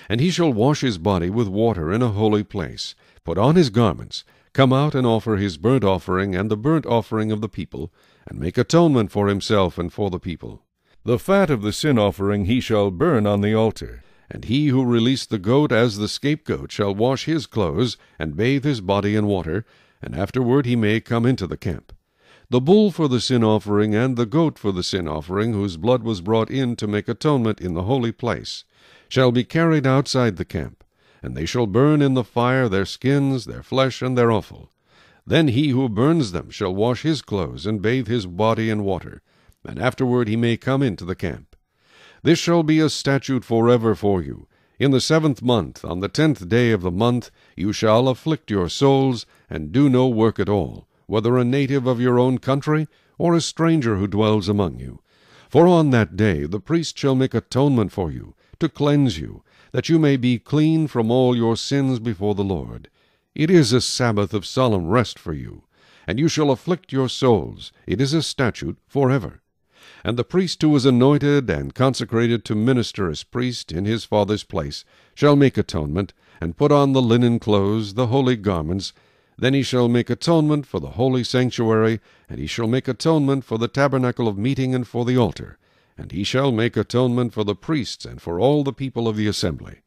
And he shall wash his body with water in a holy place, put on his garments, come out and offer his burnt offering and the burnt offering of the people, and make atonement for himself and for the people. The fat of the sin offering he shall burn on the altar. And he who released the goat as the scapegoat shall wash his clothes, and bathe his body in water, and afterward he may come into the camp. The bull for the sin offering and the goat for the sin offering, whose blood was brought in to make atonement in the holy place, shall be carried outside the camp, and they shall burn in the fire their skins, their flesh, and their offal. Then he who burns them shall wash his clothes, and bathe his body in water, and afterward he may come into the camp. This shall be a statute forever for you. In the 7th month, on the 10th day of the month, you shall afflict your souls, and do no work at all, whether a native of your own country, or a stranger who dwells among you. For on that day the priest shall make atonement for you, to cleanse you, that you may be clean from all your sins before the Lord. It is a Sabbath of solemn rest for you, and you shall afflict your souls. It is a statute forever. And the priest who is anointed and consecrated to minister as priest in his father's place shall make atonement, and put on the linen clothes, the holy garments. Then he shall make atonement for the holy sanctuary, and he shall make atonement for the tabernacle of meeting and for the altar. And he shall make atonement for the priests and for all the people of the assembly.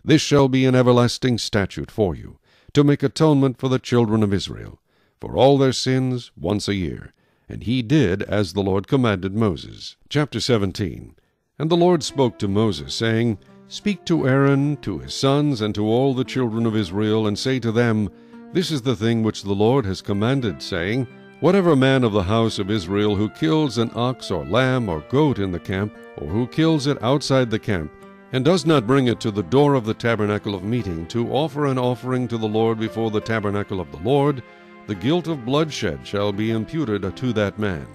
This shall be an everlasting statute for you, to make atonement for the children of Israel, for all their sins once a year. And he did as the Lord commanded Moses. Chapter 17. And the Lord spoke to Moses, saying, Speak to Aaron, to his sons, and to all the children of Israel, and say to them, This is the thing which the Lord has commanded, saying, Whatever man of the house of Israel who kills an ox or lamb or goat in the camp, or who kills it outside the camp, and does not bring it to the door of the tabernacle of meeting, to offer an offering to the Lord before the tabernacle of the Lord, the guilt of bloodshed shall be imputed to that man.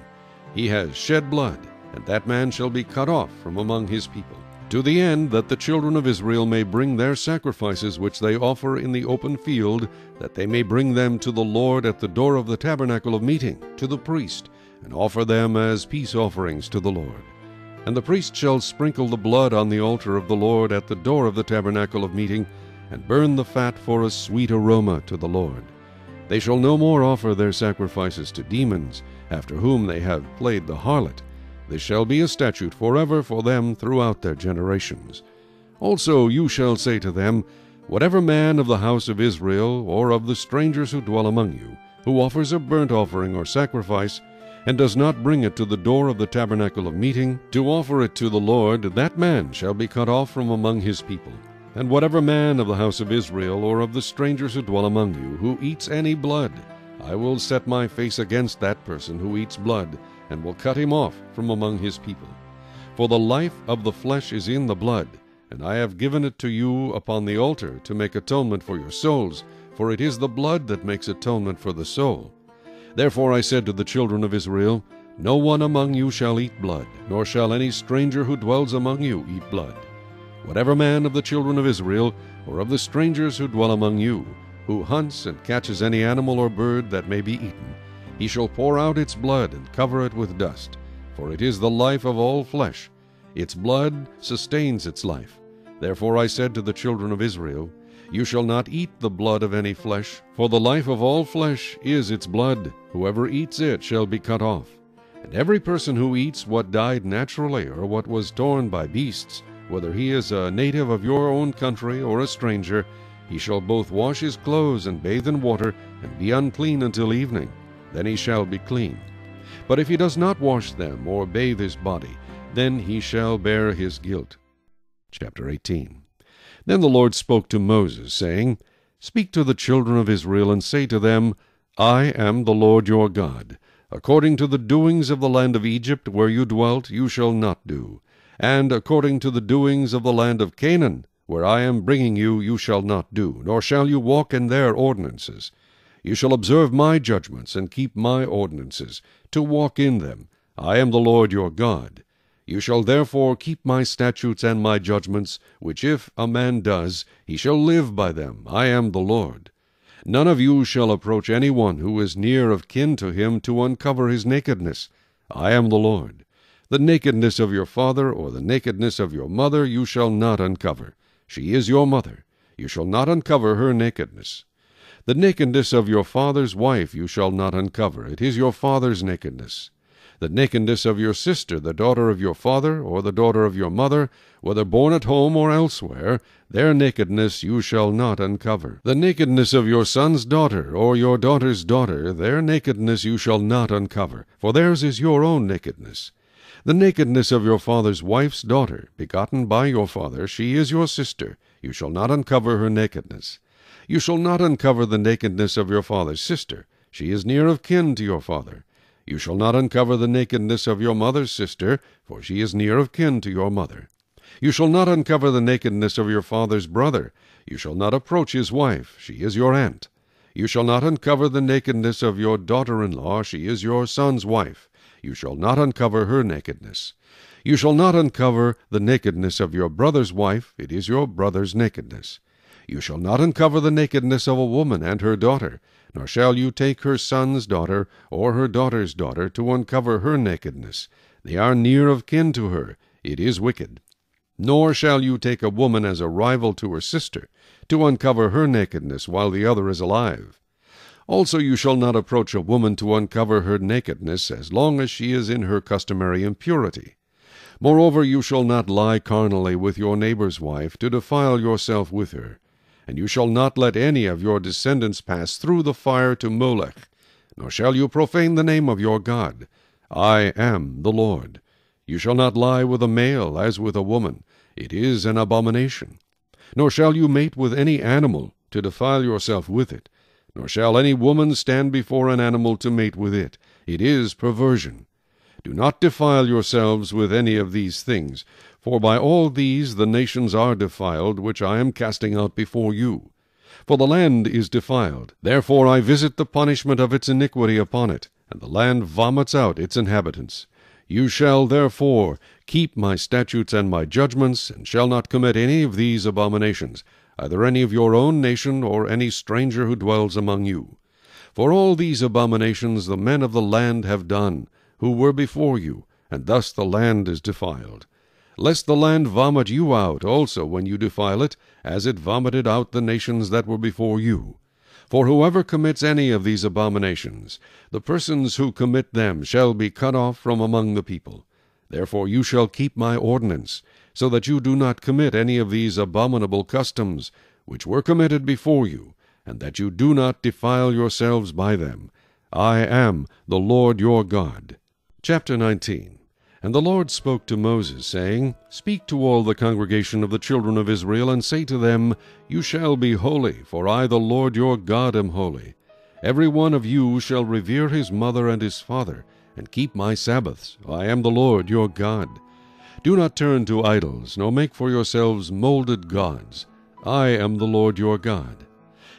He has shed blood, and that man shall be cut off from among his people, to the end that the children of Israel may bring their sacrifices which they offer in the open field, that they may bring them to the Lord at the door of the tabernacle of meeting, to the priest, and offer them as peace offerings to the Lord. And the priest shall sprinkle the blood on the altar of the Lord at the door of the tabernacle of meeting, and burn the fat for a sweet aroma to the Lord. They shall no more offer their sacrifices to demons, after whom they have played the harlot. This shall be a statute forever for them throughout their generations. Also you shall say to them, Whatever man of the house of Israel, or of the strangers who dwell among you, who offers a burnt offering or sacrifice, and does not bring it to the door of the tabernacle of meeting, to offer it to the Lord, that man shall be cut off from among his people. And whatever man of the house of Israel, or of the strangers who dwell among you, who eats any blood, I will set my face against that person who eats blood, and will cut him off from among his people. For the life of the flesh is in the blood, and I have given it to you upon the altar to make atonement for your souls, for it is the blood that makes atonement for the soul. Therefore I said to the children of Israel, No one among you shall eat blood, nor shall any stranger who dwells among you eat blood. Whatever man of the children of Israel, or of the strangers who dwell among you, who hunts and catches any animal or bird that may be eaten, he shall pour out its blood and cover it with dust, for it is the life of all flesh. Its blood sustains its life. Therefore I said to the children of Israel, You shall not eat the blood of any flesh, for the life of all flesh is its blood. Whoever eats it shall be cut off. And every person who eats what died naturally, or what was torn by beasts, whether he is a native of your own country or a stranger, he shall both wash his clothes and bathe in water, and be unclean until evening. Then he shall be clean. But if he does not wash them or bathe his body, then he shall bear his guilt. Chapter 18. Then the Lord spoke to Moses, saying, Speak to the children of Israel, and say to them, I am the Lord your God. According to the doings of the land of Egypt, where you dwelt, you shall not do. And according to the doings of the land of Canaan, where I am bringing you, you shall not do, nor shall you walk in their ordinances. You shall observe my judgments, and keep my ordinances, to walk in them. I am the Lord your God. You shall therefore keep my statutes and my judgments, which if a man does, he shall live by them. I am the Lord. None of you shall approach any one who is near of kin to him to uncover his nakedness. I am the Lord. The nakedness of your father or the nakedness of your mother you shall not uncover. She is your mother. You shall not uncover her nakedness. The nakedness of your father's wife you shall not uncover. It is your father's nakedness. The nakedness of your sister, the daughter of your father, or the daughter of your mother, whether born at home or elsewhere, their nakedness you shall not uncover. The nakedness of your son's daughter, or your daughter's daughter, their nakedness you shall not uncover, for theirs is your own nakedness. The nakedness of your father's wife's daughter, begotten by your father, she is your sister. You shall not uncover her nakedness. You shall not uncover the nakedness of your father's sister. She is near of kin to your father. You shall not uncover the nakedness of your mother's sister, for she is near of kin to your mother. You shall not uncover the nakedness of your father's brother. You shall not approach his wife. She is your aunt. You shall not uncover the nakedness of your daughter-in-law. She is your son's wife. You shall not uncover her nakedness. You shall not uncover the nakedness of your brother's wife. It is your brother's nakedness. You shall not uncover the nakedness of a woman and her daughter, nor shall you take her son's daughter or her daughter's daughter to uncover her nakedness. They are near of kin to her. It is wicked. Nor shall you take a woman as a rival to her sister, to uncover her nakedness while the other is alive. Also you shall not approach a woman to uncover her nakedness as long as she is in her customary impurity. Moreover, you shall not lie carnally with your neighbor's wife, to defile yourself with her. And you shall not let any of your descendants pass through the fire to Molech, nor shall you profane the name of your God. I am the Lord. You shall not lie with a male as with a woman. It is an abomination. Nor shall you mate with any animal, to defile yourself with it. Nor shall any woman stand before an animal to mate with it. It is perversion. Do not defile yourselves with any of these things, for by all these the nations are defiled, which I am casting out before you. For the land is defiled. Therefore I visit the punishment of its iniquity upon it, and the land vomits out its inhabitants. You shall therefore keep my statutes and my judgments, and shall not commit any of these abominations, either any of your own nation, or any stranger who dwells among you. For all these abominations the men of the land have done, who were before you, and thus the land is defiled. Lest the land vomit you out also when you defile it, as it vomited out the nations that were before you. For whoever commits any of these abominations, the persons who commit them shall be cut off from among the people. Therefore you shall keep my ordinance, so that you do not commit any of these abominable customs, which were committed before you, and that you do not defile yourselves by them. I am the Lord your God. Chapter 19. And the Lord spoke to Moses, saying, Speak to all the congregation of the children of Israel, and say to them, You shall be holy, for I the Lord your God am holy. Every one of you shall revere his mother and his father, and keep my Sabbaths. I am the Lord your God. Do not turn to idols, nor make for yourselves molded gods. I am the Lord your God.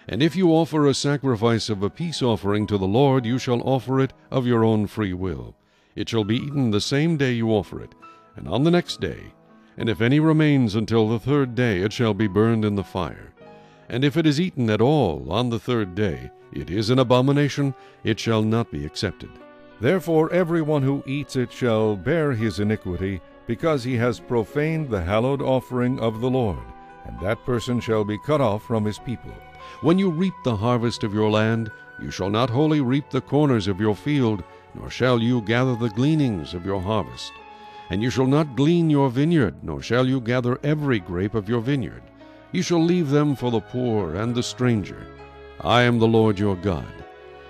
And if you offer a sacrifice of a peace offering to the Lord, you shall offer it of your own free will. It shall be eaten the same day you offer it, and on the next day. And if any remains until the third day, it shall be burned in the fire. And if it is eaten at all on the third day, it is an abomination, it shall not be accepted. Therefore every one who eats it shall bear his iniquity, because he has profaned the hallowed offering of the Lord, and that person shall be cut off from his people. When you reap the harvest of your land, you shall not wholly reap the corners of your field, nor shall you gather the gleanings of your harvest. And you shall not glean your vineyard, nor shall you gather every grape of your vineyard. You shall leave them for the poor and the stranger. I am the Lord your God.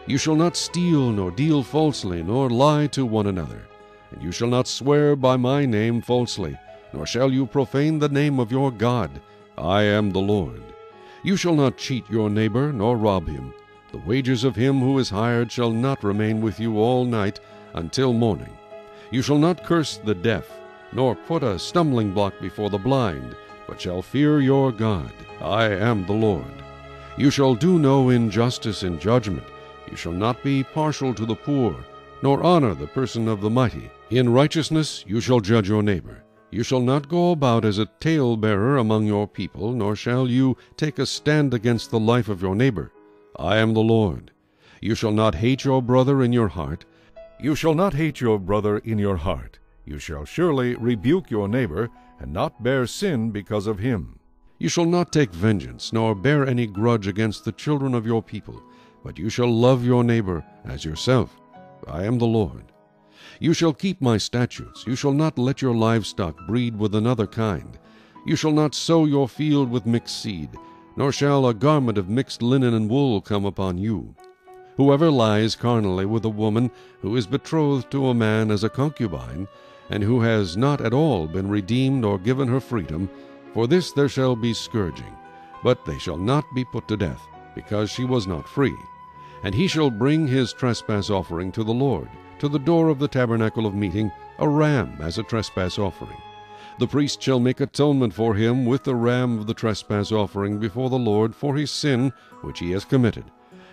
You shall not steal, nor deal falsely, nor lie to one another. And you shall not swear by my name falsely, nor shall you profane the name of your God. I am the Lord. You shall not cheat your neighbor, nor rob him. The wages of him who is hired shall not remain with you all night until morning. You shall not curse the deaf, nor put a stumbling block before the blind, but shall fear your God. I am the Lord. You shall do no injustice in judgment. You shall not be partial to the poor, nor honor the person of the mighty. In righteousness you shall judge your neighbor. You shall not go about as a talebearer among your people, nor shall you take a stand against the life of your neighbor. I am the Lord. You shall not hate your brother in your heart. You shall not hate your brother in your heart. You shall surely rebuke your neighbor, and not bear sin because of him. You shall not take vengeance, nor bear any grudge against the children of your people, but you shall love your neighbor as yourself. I am the Lord. You shall keep my statutes. You shall not let your livestock breed with another kind. You shall not sow your field with mixed seed, nor shall a garment of mixed linen and wool come upon you. Whoever lies carnally with a woman who is betrothed to a man as a concubine, and who has not at all been redeemed or given her freedom, for this there shall be scourging. But they shall not be put to death, because she was not free. And he shall bring his trespass offering to the Lord, to the door of the tabernacle of meeting, a ram as a trespass offering. The priest shall make atonement for him with the ram of the trespass offering before the Lord for his sin which he has committed,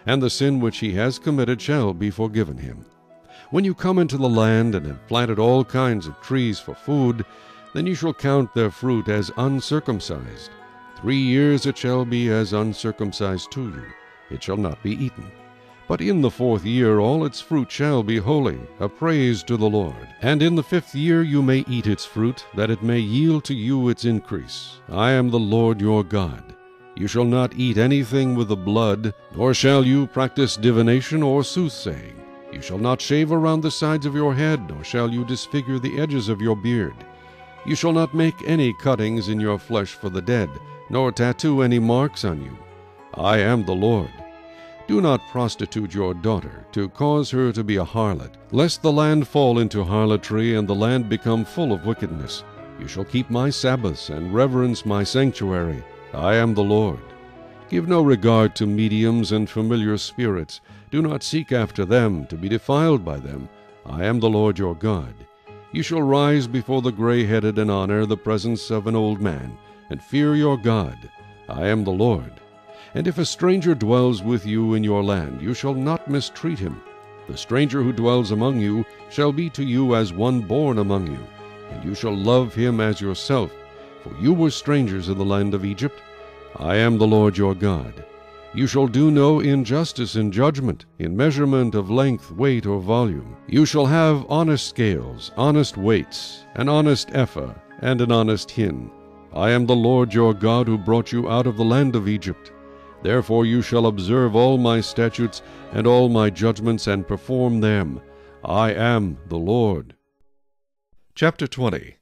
and the sin which he has committed shall be forgiven him. When you come into the land and have planted all kinds of trees for food, then you shall count their fruit as uncircumcised. 3 years it shall be as uncircumcised to you. It shall not be eaten. But in the 4th year all its fruit shall be holy, a praise to the Lord. And in the 5th year you may eat its fruit, that it may yield to you its increase. I am the Lord your God. You shall not eat anything with the blood, nor shall you practice divination or soothsaying. You shall not shave around the sides of your head, nor shall you disfigure the edges of your beard. You shall not make any cuttings in your flesh for the dead, nor tattoo any marks on you. I am the Lord. Do not prostitute your daughter, to cause her to be a harlot, lest the land fall into harlotry, and the land become full of wickedness. You shall keep my Sabbaths, and reverence my sanctuary. I am the Lord. Give no regard to mediums and familiar spirits. Do not seek after them, to be defiled by them. I am the Lord your God. You shall rise before the gray-headed and honor the presence of an old man, and fear your God. I am the Lord. And if a stranger dwells with you in your land, you shall not mistreat him. The stranger who dwells among you shall be to you as one born among you, and you shall love him as yourself, for you were strangers in the land of Egypt. I am the Lord your God. You shall do no injustice in judgment, in measurement of length, weight, or volume. You shall have honest scales, honest weights, an honest ephah, and an honest hin. I am the Lord your God who brought you out of the land of Egypt. Therefore you shall observe all my statutes and all my judgments, and perform them. I am the Lord. Chapter 20.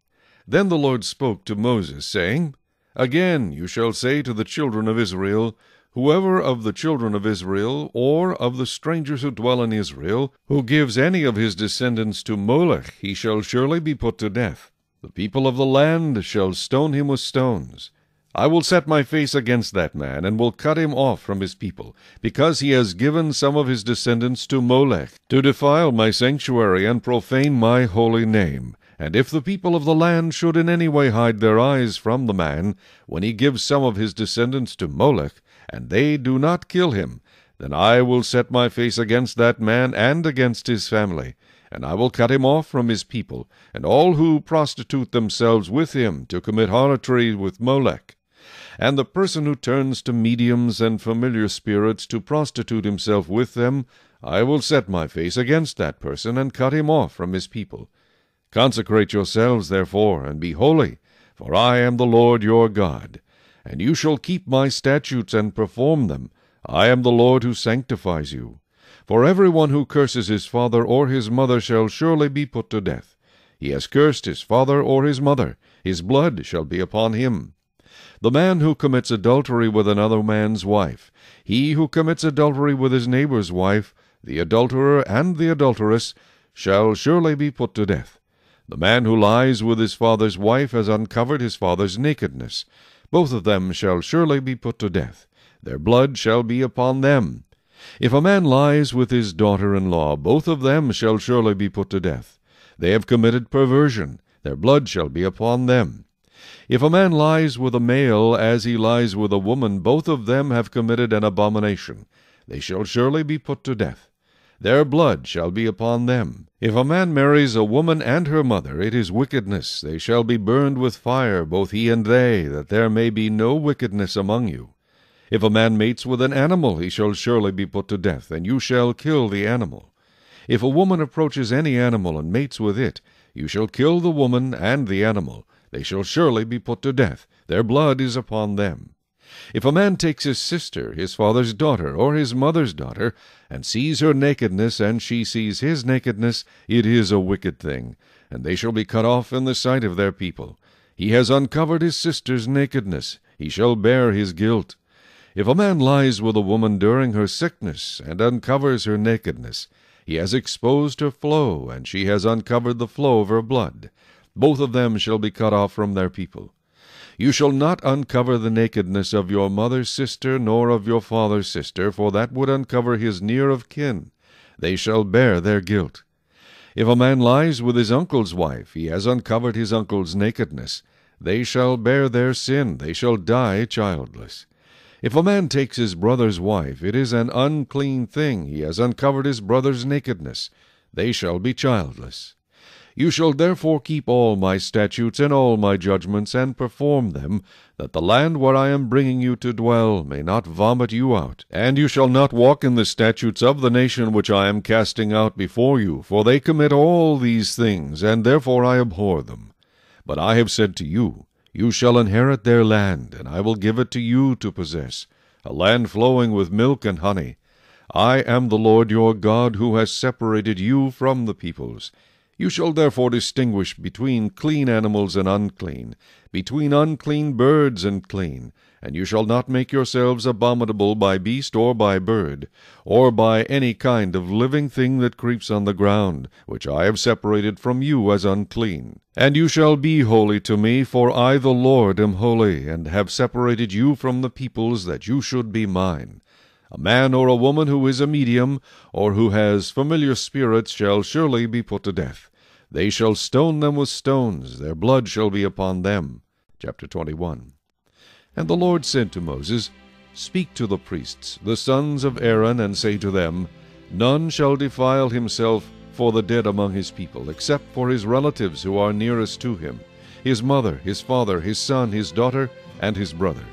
Then the Lord spoke to Moses, saying, Again you shall say to the children of Israel, Whoever of the children of Israel, or of the strangers who dwell in Israel, who gives any of his descendants to Molech, he shall surely be put to death. The people of the land shall stone him with stones. I will set my face against that man, and will cut him off from his people, because he has given some of his descendants to Molech, to defile my sanctuary and profane my holy name. And if the people of the land should in any way hide their eyes from the man, when he gives some of his descendants to Molech, and they do not kill him, then I will set my face against that man and against his family, and I will cut him off from his people, and all who prostitute themselves with him to commit harlotry with Molech. And the person who turns to mediums and familiar spirits to prostitute himself with them, I will set my face against that person, and cut him off from his people. Consecrate yourselves, therefore, and be holy, for I am the Lord your God. And you shall keep my statutes and perform them. I am the Lord who sanctifies you. For everyone who curses his father or his mother shall surely be put to death. He has cursed his father or his mother. His blood shall be upon him. The man who commits adultery with another man's wife, he who commits adultery with his neighbor's wife, the adulterer and the adulteress, shall surely be put to death. The man who lies with his father's wife has uncovered his father's nakedness. Both of them shall surely be put to death. Their blood shall be upon them. If a man lies with his daughter-in-law, both of them shall surely be put to death. They have committed perversion. their blood shall be upon them. If a man lies with a male as he lies with a woman, both of them have committed an abomination. They shall surely be put to death. Their blood shall be upon them. If a man marries a woman and her mother, it is wickedness. They shall be burned with fire, both he and they, that there may be no wickedness among you. If a man mates with an animal, he shall surely be put to death, and you shall kill the animal. If a woman approaches any animal and mates with it, you shall kill the woman and the animal. They shall surely be put to death. Their blood is upon them. If a man takes his sister, his father's daughter, or his mother's daughter, and sees her nakedness, and she sees his nakedness, it is a wicked thing, and they shall be cut off in the sight of their people. He has uncovered his sister's nakedness. He shall bear his guilt. If a man lies with a woman during her sickness, and uncovers her nakedness, he has exposed her flow, and she has uncovered the flow of her blood. Both of them shall be cut off from their people. You shall not uncover the nakedness of your mother's sister, nor of your father's sister, for that would uncover his near of kin. They shall bear their guilt. If a man lies with his uncle's wife, he has uncovered his uncle's nakedness. They shall bear their sin. They shall die childless. If a man takes his brother's wife, it is an unclean thing. He has uncovered his brother's nakedness. They shall be childless. You shall therefore keep all my statutes and all my judgments, and perform them, that the land where I am bringing you to dwell may not vomit you out. And you shall not walk in the statutes of the nation which I am casting out before you, for they commit all these things, and therefore I abhor them. But I have said to you, you shall inherit their land, and I will give it to you to possess, a land flowing with milk and honey. I am the Lord your God, who has separated you from the peoples. You shall therefore distinguish between clean animals and unclean, between unclean birds and clean, and you shall not make yourselves abominable by beast or by bird, or by any kind of living thing that creeps on the ground, which I have separated from you as unclean. And you shall be holy to me, for I the Lord am holy, and have separated you from the peoples, that you should be mine. A man or a woman who is a medium, or who has familiar spirits, shall surely be put to death. They shall stone them with stones, their blood shall be upon them. Chapter 21. And the Lord said to Moses, Speak to the priests, the sons of Aaron, and say to them, None shall defile himself for the dead among his people, except for his relatives who are nearest to him, his mother, his father, his son, his daughter, and his brother.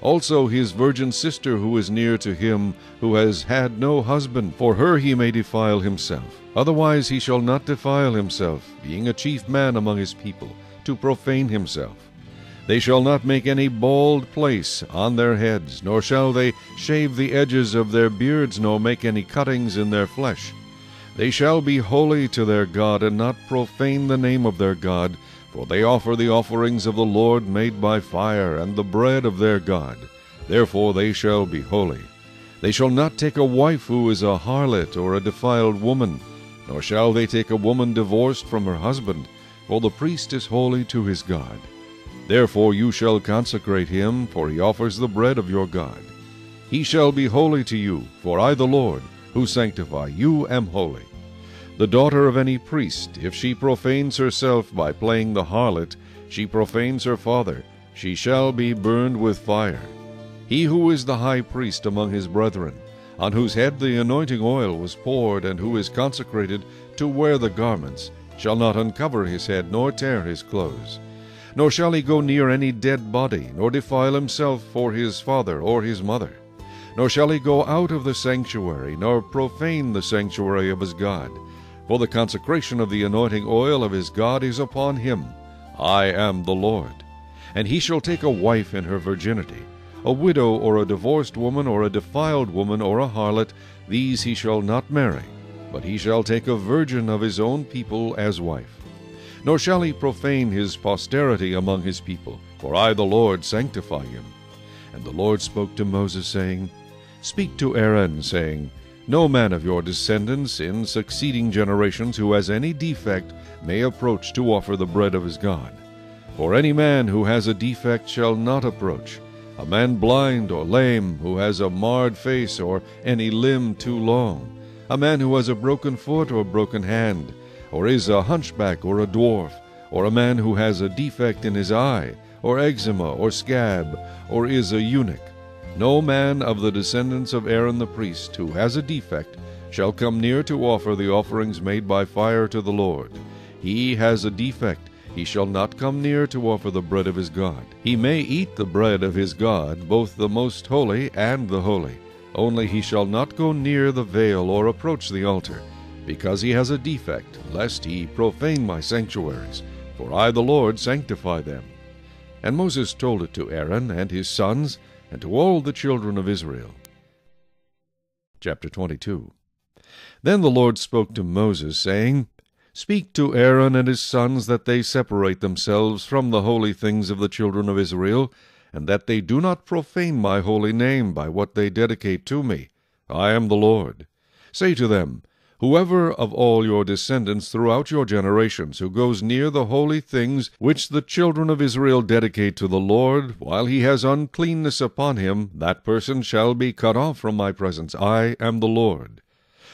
Also his virgin sister who is near to him, who has had no husband, for her he may defile himself. Otherwise he shall not defile himself, being a chief man among his people, to profane himself. They shall not make any bald place on their heads, nor shall they shave the edges of their beards, nor make any cuttings in their flesh. They shall be holy to their God, and not profane the name of their God, for they offer the offerings of the Lord made by fire, and the bread of their God. Therefore they shall be holy. They shall not take a wife who is a harlot or a defiled woman, nor shall they take a woman divorced from her husband, for the priest is holy to his God. Therefore you shall consecrate him, for he offers the bread of your God. He shall be holy to you, for I the Lord, who sanctify you, am holy. The daughter of any priest, if she profanes herself by playing the harlot, she profanes her father, she shall be burned with fire. He who is the high priest among his brethren, on whose head the anointing oil was poured, and who is consecrated to wear the garments, shall not uncover his head, nor tear his clothes. Nor shall he go near any dead body, nor defile himself for his father or his mother. Nor shall he go out of the sanctuary, nor profane the sanctuary of his God. For the consecration of the anointing oil of his God is upon him. I am the Lord. And he shall take a wife in her virginity, a widow or a divorced woman or a defiled woman or a harlot, these he shall not marry, but he shall take a virgin of his own people as wife. Nor shall he profane his posterity among his people, for I the Lord sanctify him. And the Lord spoke to Moses, saying, Speak to Aaron, saying, No man of your descendants in succeeding generations who has any defect may approach to offer the bread of his God. For any man who has a defect shall not approach, a man blind or lame, who has a marred face or any limb too long, a man who has a broken foot or broken hand, or is a hunchback or a dwarf, or a man who has a defect in his eye, or eczema, or scab, or is a eunuch. No man of the descendants of Aaron the priest who has a defect shall come near to offer the offerings made by fire to the Lord. He has a defect, he shall not come near to offer the bread of his God. He may eat the bread of his God, both the most holy and the holy. Only he shall not go near the veil or approach the altar, because he has a defect, lest he profane my sanctuaries. For I, the Lord, sanctify them. And Moses told it to Aaron and his sons, and to all the children of Israel. Chapter 22. Then the Lord spoke to Moses, saying, Speak to Aaron and his sons that they separate themselves from the holy things of the children of Israel, and that they do not profane my holy name by what they dedicate to me. I am the Lord. Say to them, Whoever of all your descendants throughout your generations who goes near the holy things which the children of Israel dedicate to the Lord, while he has uncleanness upon him, that person shall be cut off from my presence. I am the Lord.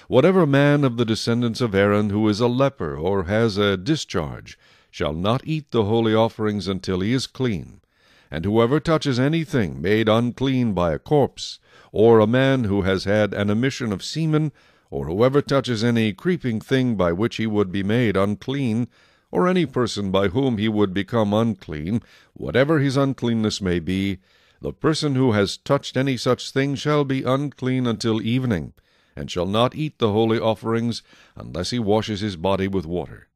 Whatever man of the descendants of Aaron who is a leper or has a discharge shall not eat the holy offerings until he is clean. And whoever touches anything made unclean by a corpse, or a man who has had an emission of semen, or whoever touches any creeping thing by which he would be made unclean, or any person by whom he would become unclean, whatever his uncleanness may be, the person who has touched any such thing shall be unclean until evening, and shall not eat the holy offerings unless he washes his body with water.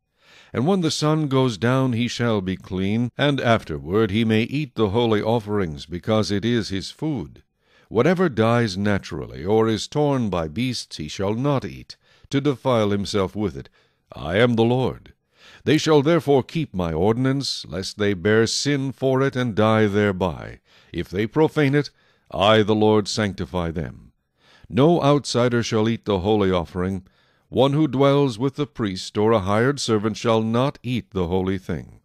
And when the sun goes down he shall be clean, and afterward he may eat the holy offerings, because it is his food. Whatever dies naturally, or is torn by beasts, he shall not eat, to defile himself with it. I am the Lord. They shall therefore keep my ordinance, lest they bear sin for it and die thereby. If they profane it, I, the Lord, sanctify them. No outsider shall eat the holy offering. One who dwells with the priest or a hired servant shall not eat the holy thing.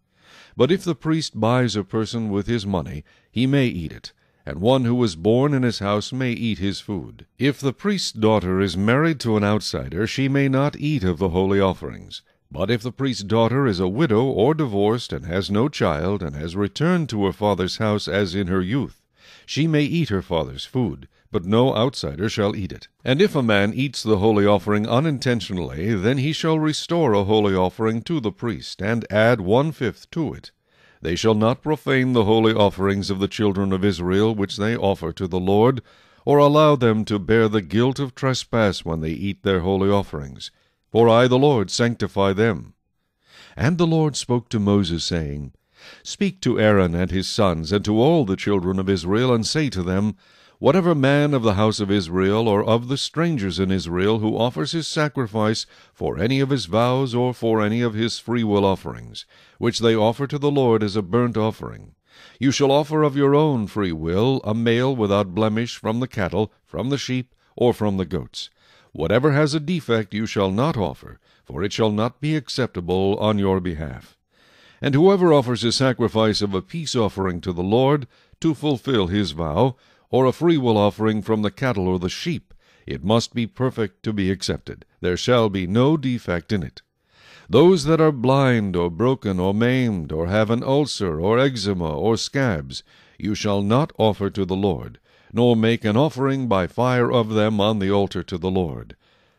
But if the priest buys a person with his money, he may eat it, and one who is born in his house may eat his food. If the priest's daughter is married to an outsider, she may not eat of the holy offerings. But if the priest's daughter is a widow or divorced, and has no child, and has returned to her father's house as in her youth, she may eat her father's food, but no outsider shall eat it. And if a man eats the holy offering unintentionally, then he shall restore a holy offering to the priest, and add 1/5 to it. They shall not profane the holy offerings of the children of Israel which they offer to the Lord, or allow them to bear the guilt of trespass when they eat their holy offerings. For I, the Lord, sanctify them. And the Lord spoke to Moses, saying, Speak to Aaron and his sons, and to all the children of Israel, and say to them, Whatever man of the house of Israel, or of the strangers in Israel, who offers his sacrifice for any of his vows, or for any of his freewill offerings, which they offer to the Lord as a burnt offering, you shall offer of your own free will a male without blemish from the cattle, from the sheep, or from the goats. Whatever has a defect you shall not offer, for it shall not be acceptable on your behalf. And whoever offers a sacrifice of a peace offering to the Lord, to fulfill his vow, or a freewill offering from the cattle or the sheep, it must be perfect to be accepted. There shall be no defect in it. Those that are blind, or broken, or maimed, or have an ulcer, or eczema, or scabs, you shall not offer to the Lord, nor make an offering by fire of them on the altar to the Lord.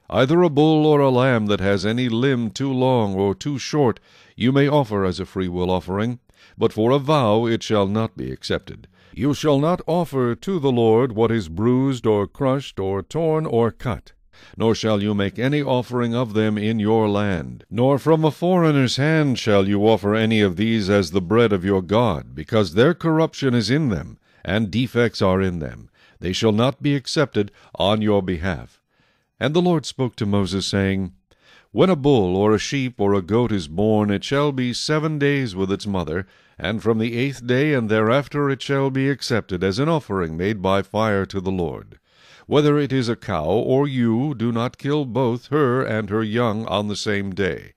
Either a bull or a lamb that has any limb too long or too short you may offer as a freewill offering, but for a vow it shall not be accepted. You shall not offer to the Lord what is bruised, or crushed, or torn, or cut. Nor shall you make any offering of them in your land. Nor from a foreigner's hand shall you offer any of these as the bread of your God, because their corruption is in them, and defects are in them. They shall not be accepted on your behalf. And the Lord spoke to Moses, saying, When a bull or a sheep or a goat is born, it shall be 7 days with its mother, and from the 8th day and thereafter it shall be accepted as an offering made by fire to the Lord. Whether it is a cow or ewe, do not kill both her and her young on the same day.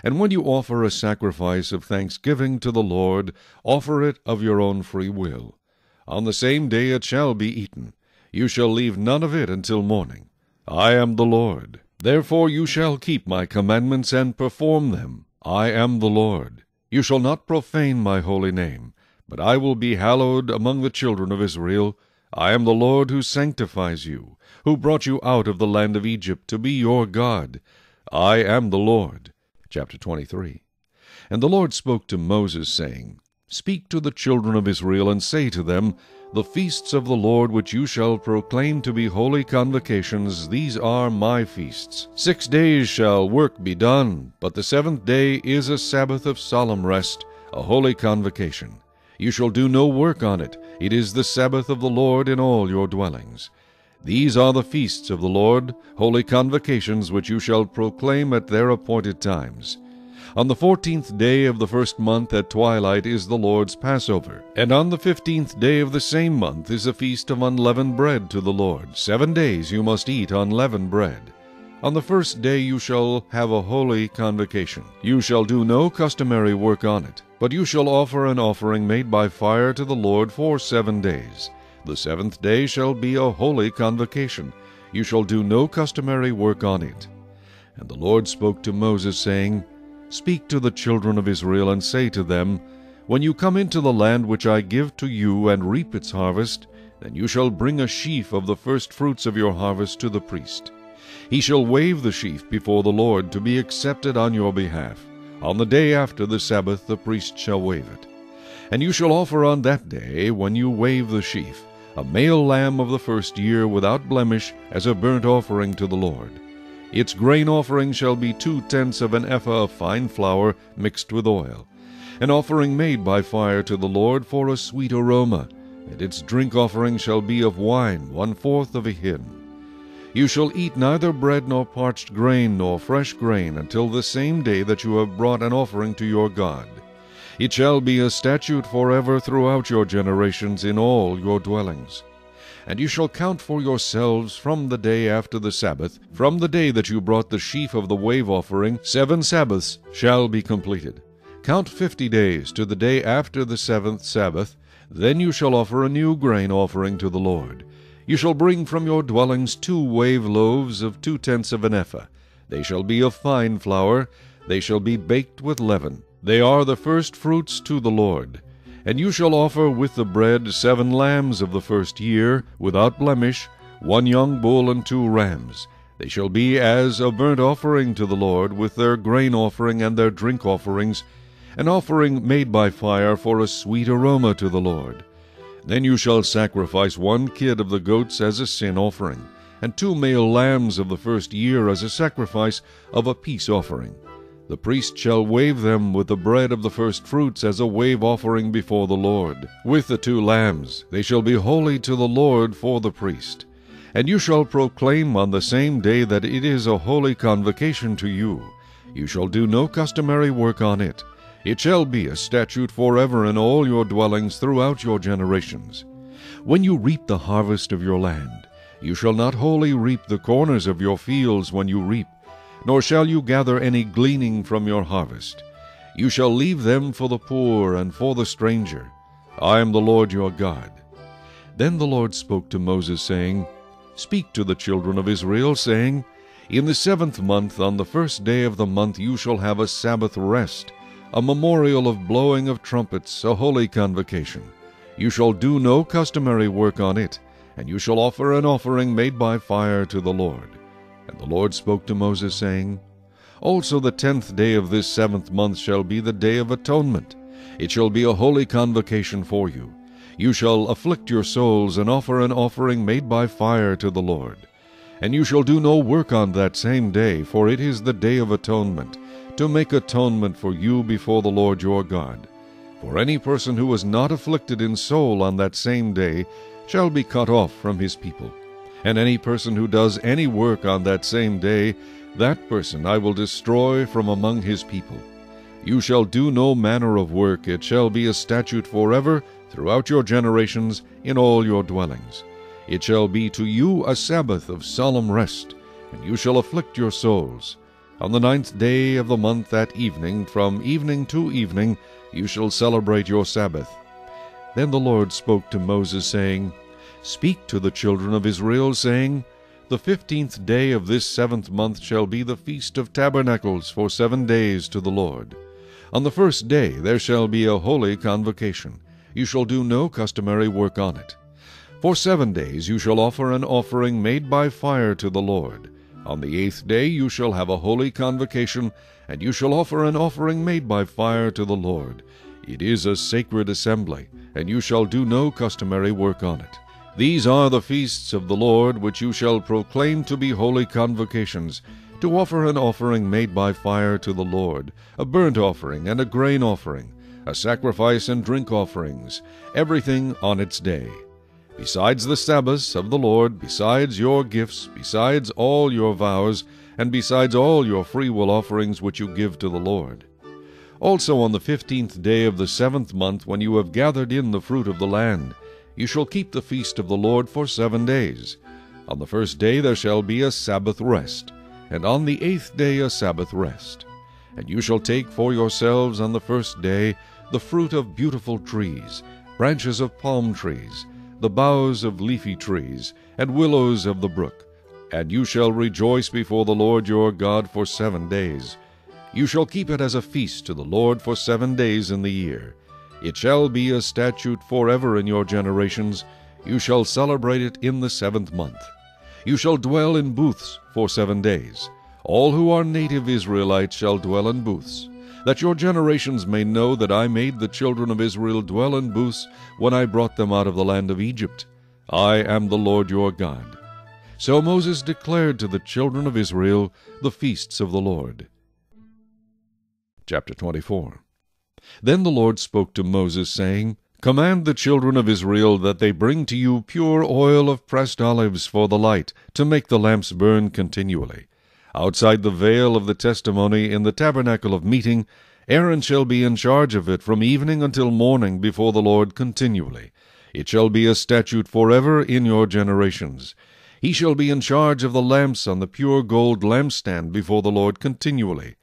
And when you offer a sacrifice of thanksgiving to the Lord, offer it of your own free will. On the same day it shall be eaten. You shall leave none of it until morning. I am the Lord. Therefore you shall keep my commandments and perform them. I am the Lord. You shall not profane my holy name, but I will be hallowed among the children of Israel. I am the Lord who sanctifies you, who brought you out of the land of Egypt to be your God. I am the Lord. Chapter 23. And the Lord spoke to Moses, saying, Speak to the children of Israel, and say to them, The feasts of the Lord which you shall proclaim to be holy convocations, these are my feasts. 6 days shall work be done, but the 7th day is a Sabbath of solemn rest, a holy convocation. You shall do no work on it. It is the Sabbath of the Lord in all your dwellings. These are the feasts of the Lord, holy convocations which you shall proclaim at their appointed times. On the 14th day of the first month at twilight is the Lord's Passover, and on the 15th day of the same month is a feast of unleavened bread to the Lord. 7 days you must eat unleavened bread. On the first day you shall have a holy convocation. You shall do no customary work on it, but you shall offer an offering made by fire to the Lord for 7 days. The 7th day shall be a holy convocation. You shall do no customary work on it. And the Lord spoke to Moses, saying, Speak to the children of Israel, and say to them, When you come into the land which I give to you, and reap its harvest, then you shall bring a sheaf of the first fruits of your harvest to the priest. He shall wave the sheaf before the Lord to be accepted on your behalf. On the day after the Sabbath the priest shall wave it. And you shall offer on that day, when you wave the sheaf, a male lamb of the first year without blemish, as a burnt offering to the Lord. Its grain offering shall be 2/10 of an ephah of fine flour mixed with oil, an offering made by fire to the Lord for a sweet aroma, and its drink offering shall be of wine 1/4 of a hin. You shall eat neither bread nor parched grain nor fresh grain until the same day that you have brought an offering to your God. It shall be a statute forever throughout your generations in all your dwellings. And you shall count for yourselves from the day after the Sabbath, from the day that you brought the sheaf of the wave offering, 7 Sabbaths shall be completed. Count 50 days to the day after the 7th Sabbath. Then you shall offer a new grain offering to the Lord. You shall bring from your dwellings 2 wave loaves of 2/10 of an ephah. They shall be of fine flour. They shall be baked with leaven. They are the first fruits to the Lord. And you shall offer with the bread 7 lambs of the first year, without blemish, 1 young bull and 2 rams. They shall be as a burnt offering to the Lord, with their grain offering and their drink offerings, an offering made by fire for a sweet aroma to the Lord. Then you shall sacrifice 1 kid of the goats as a sin offering, and 2 male lambs of the first year as a sacrifice of a peace offering. The priest shall wave them with the bread of the first fruits as a wave offering before the Lord. With the 2 lambs they shall be holy to the Lord for the priest. And you shall proclaim on the same day that it is a holy convocation to you. You shall do no customary work on it. It shall be a statute forever in all your dwellings throughout your generations. When you reap the harvest of your land, you shall not wholly reap the corners of your fields when you reap, nor shall you gather any gleaning from your harvest. You shall leave them for the poor and for the stranger. I am the Lord your God. Then the Lord spoke to Moses, saying, Speak to the children of Israel, saying, In the 7th month, on the first day of the month, you shall have a Sabbath rest, a memorial of blowing of trumpets, a holy convocation. You shall do no customary work on it, and you shall offer an offering made by fire to the Lord. And the Lord spoke to Moses, saying, Also the 10th day of this 7th month shall be the day of atonement. It shall be a holy convocation for you. You shall afflict your souls, and offer an offering made by fire to the Lord. And you shall do no work on that same day, for it is the day of atonement, to make atonement for you before the Lord your God. For any person who is not afflicted in soul on that same day shall be cut off from his people. And any person who does any work on that same day, that person I will destroy from among his people. You shall do no manner of work. It shall be a statute forever throughout your generations in all your dwellings. It shall be to you a Sabbath of solemn rest, and you shall afflict your souls. On the 9th day of the month at evening, from evening to evening, you shall celebrate your Sabbath. Then the Lord spoke to Moses, saying, Speak to the children of Israel, saying, The 15th day of this 7th month shall be the Feast of Tabernacles for 7 days to the Lord. On the first day there shall be a holy convocation. You shall do no customary work on it. For 7 days you shall offer an offering made by fire to the Lord. On the 8th day you shall have a holy convocation, and you shall offer an offering made by fire to the Lord. It is a sacred assembly, and you shall do no customary work on it. These are the feasts of the Lord, which you shall proclaim to be holy convocations, to offer an offering made by fire to the Lord, a burnt offering and a grain offering, a sacrifice and drink offerings, everything on its day. Besides the Sabbaths of the Lord, besides your gifts, besides all your vows, and besides all your freewill offerings which you give to the Lord. Also on the 15th day of the 7th month, when you have gathered in the fruit of the land, you shall keep the feast of the Lord for 7 days. On the first day there shall be a Sabbath rest, and on the 8th day a Sabbath rest. And you shall take for yourselves on the first day the fruit of beautiful trees, branches of palm trees, the boughs of leafy trees, and willows of the brook. And you shall rejoice before the Lord your God for 7 days. You shall keep it as a feast to the Lord for 7 days in the year. It shall be a statute forever in your generations. You shall celebrate it in the 7th month. You shall dwell in booths for 7 days. All who are native Israelites shall dwell in booths, that your generations may know that I made the children of Israel dwell in booths when I brought them out of the land of Egypt. I am the Lord your God. So Moses declared to the children of Israel the feasts of the Lord. Chapter 24. Then the Lord spoke to Moses, saying, Command the children of Israel that they bring to you pure oil of pressed olives for the light, to make the lamps burn continually. Outside the veil of the testimony in the tabernacle of meeting, Aaron shall be in charge of it from evening until morning before the Lord continually. It shall be a statute forever in your generations. He shall be in charge of the lamps on the pure gold lampstand before the Lord continually.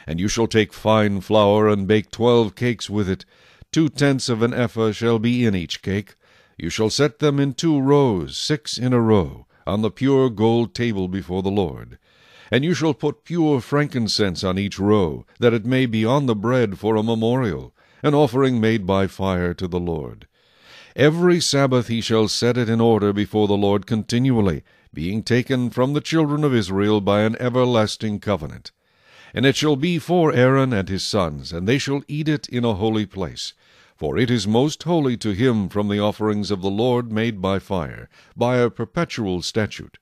And you shall take fine flour and bake 12 cakes with it. 2/10 of an ephah shall be in each cake. You shall set them in 2 rows, 6 in a row, on the pure gold table before the Lord. And you shall put pure frankincense on each row, that it may be on the bread for a memorial, an offering made by fire to the Lord. Every Sabbath he shall set it in order before the Lord continually, being taken from the children of Israel by an everlasting covenant. And it shall be for Aaron and his sons, and they shall eat it in a holy place. For it is most holy to him from the offerings of the Lord made by fire, by a perpetual statute.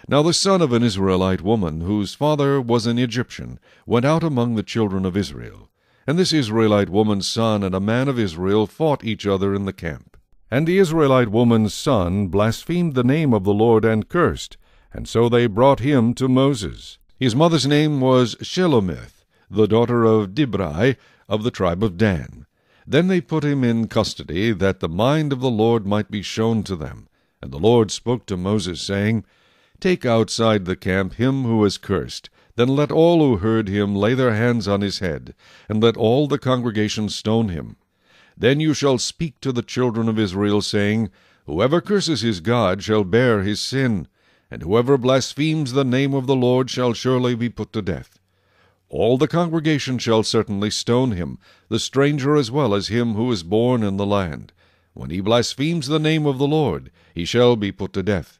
Now the son of an Israelite woman, whose father was an Egyptian, went out among the children of Israel. And this Israelite woman's son and a man of Israel fought each other in the camp. And the Israelite woman's son blasphemed the name of the Lord and cursed, and so they brought him to Moses. His mother's name was Shelomith, the daughter of Dibri, of the tribe of Dan. Then they put him in custody, that the mind of the Lord might be shown to them. And the Lord spoke to Moses, saying, Take outside the camp him who is cursed. Then let all who heard him lay their hands on his head, and let all the congregation stone him. Then you shall speak to the children of Israel, saying, Whoever curses his God shall bear his sin, and whoever blasphemes the name of the Lord shall surely be put to death. All the congregation shall certainly stone him, the stranger as well as him who is born in the land. When he blasphemes the name of the Lord, he shall be put to death.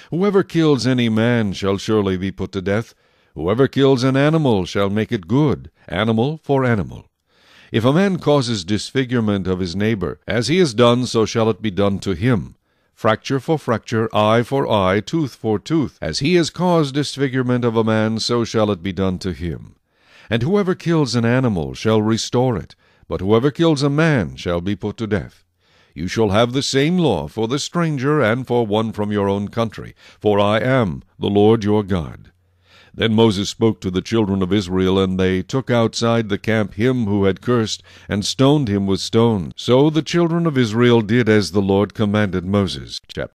Whoever kills any man shall surely be put to death. Whoever kills an animal shall make it good, animal for animal. If a man causes disfigurement of his neighbor, as he has done, so shall it be done to him. Fracture for fracture, eye for eye, tooth for tooth. As he has caused disfigurement of a man, so shall it be done to him. And whoever kills an animal shall restore it, but whoever kills a man shall be put to death. You shall have the same law for the stranger and for one from your own country, for I am the Lord your God. Then Moses spoke to the children of Israel, and they took outside the camp him who had cursed, and stoned him with stones. So the children of Israel did as the Lord commanded Moses. Chapter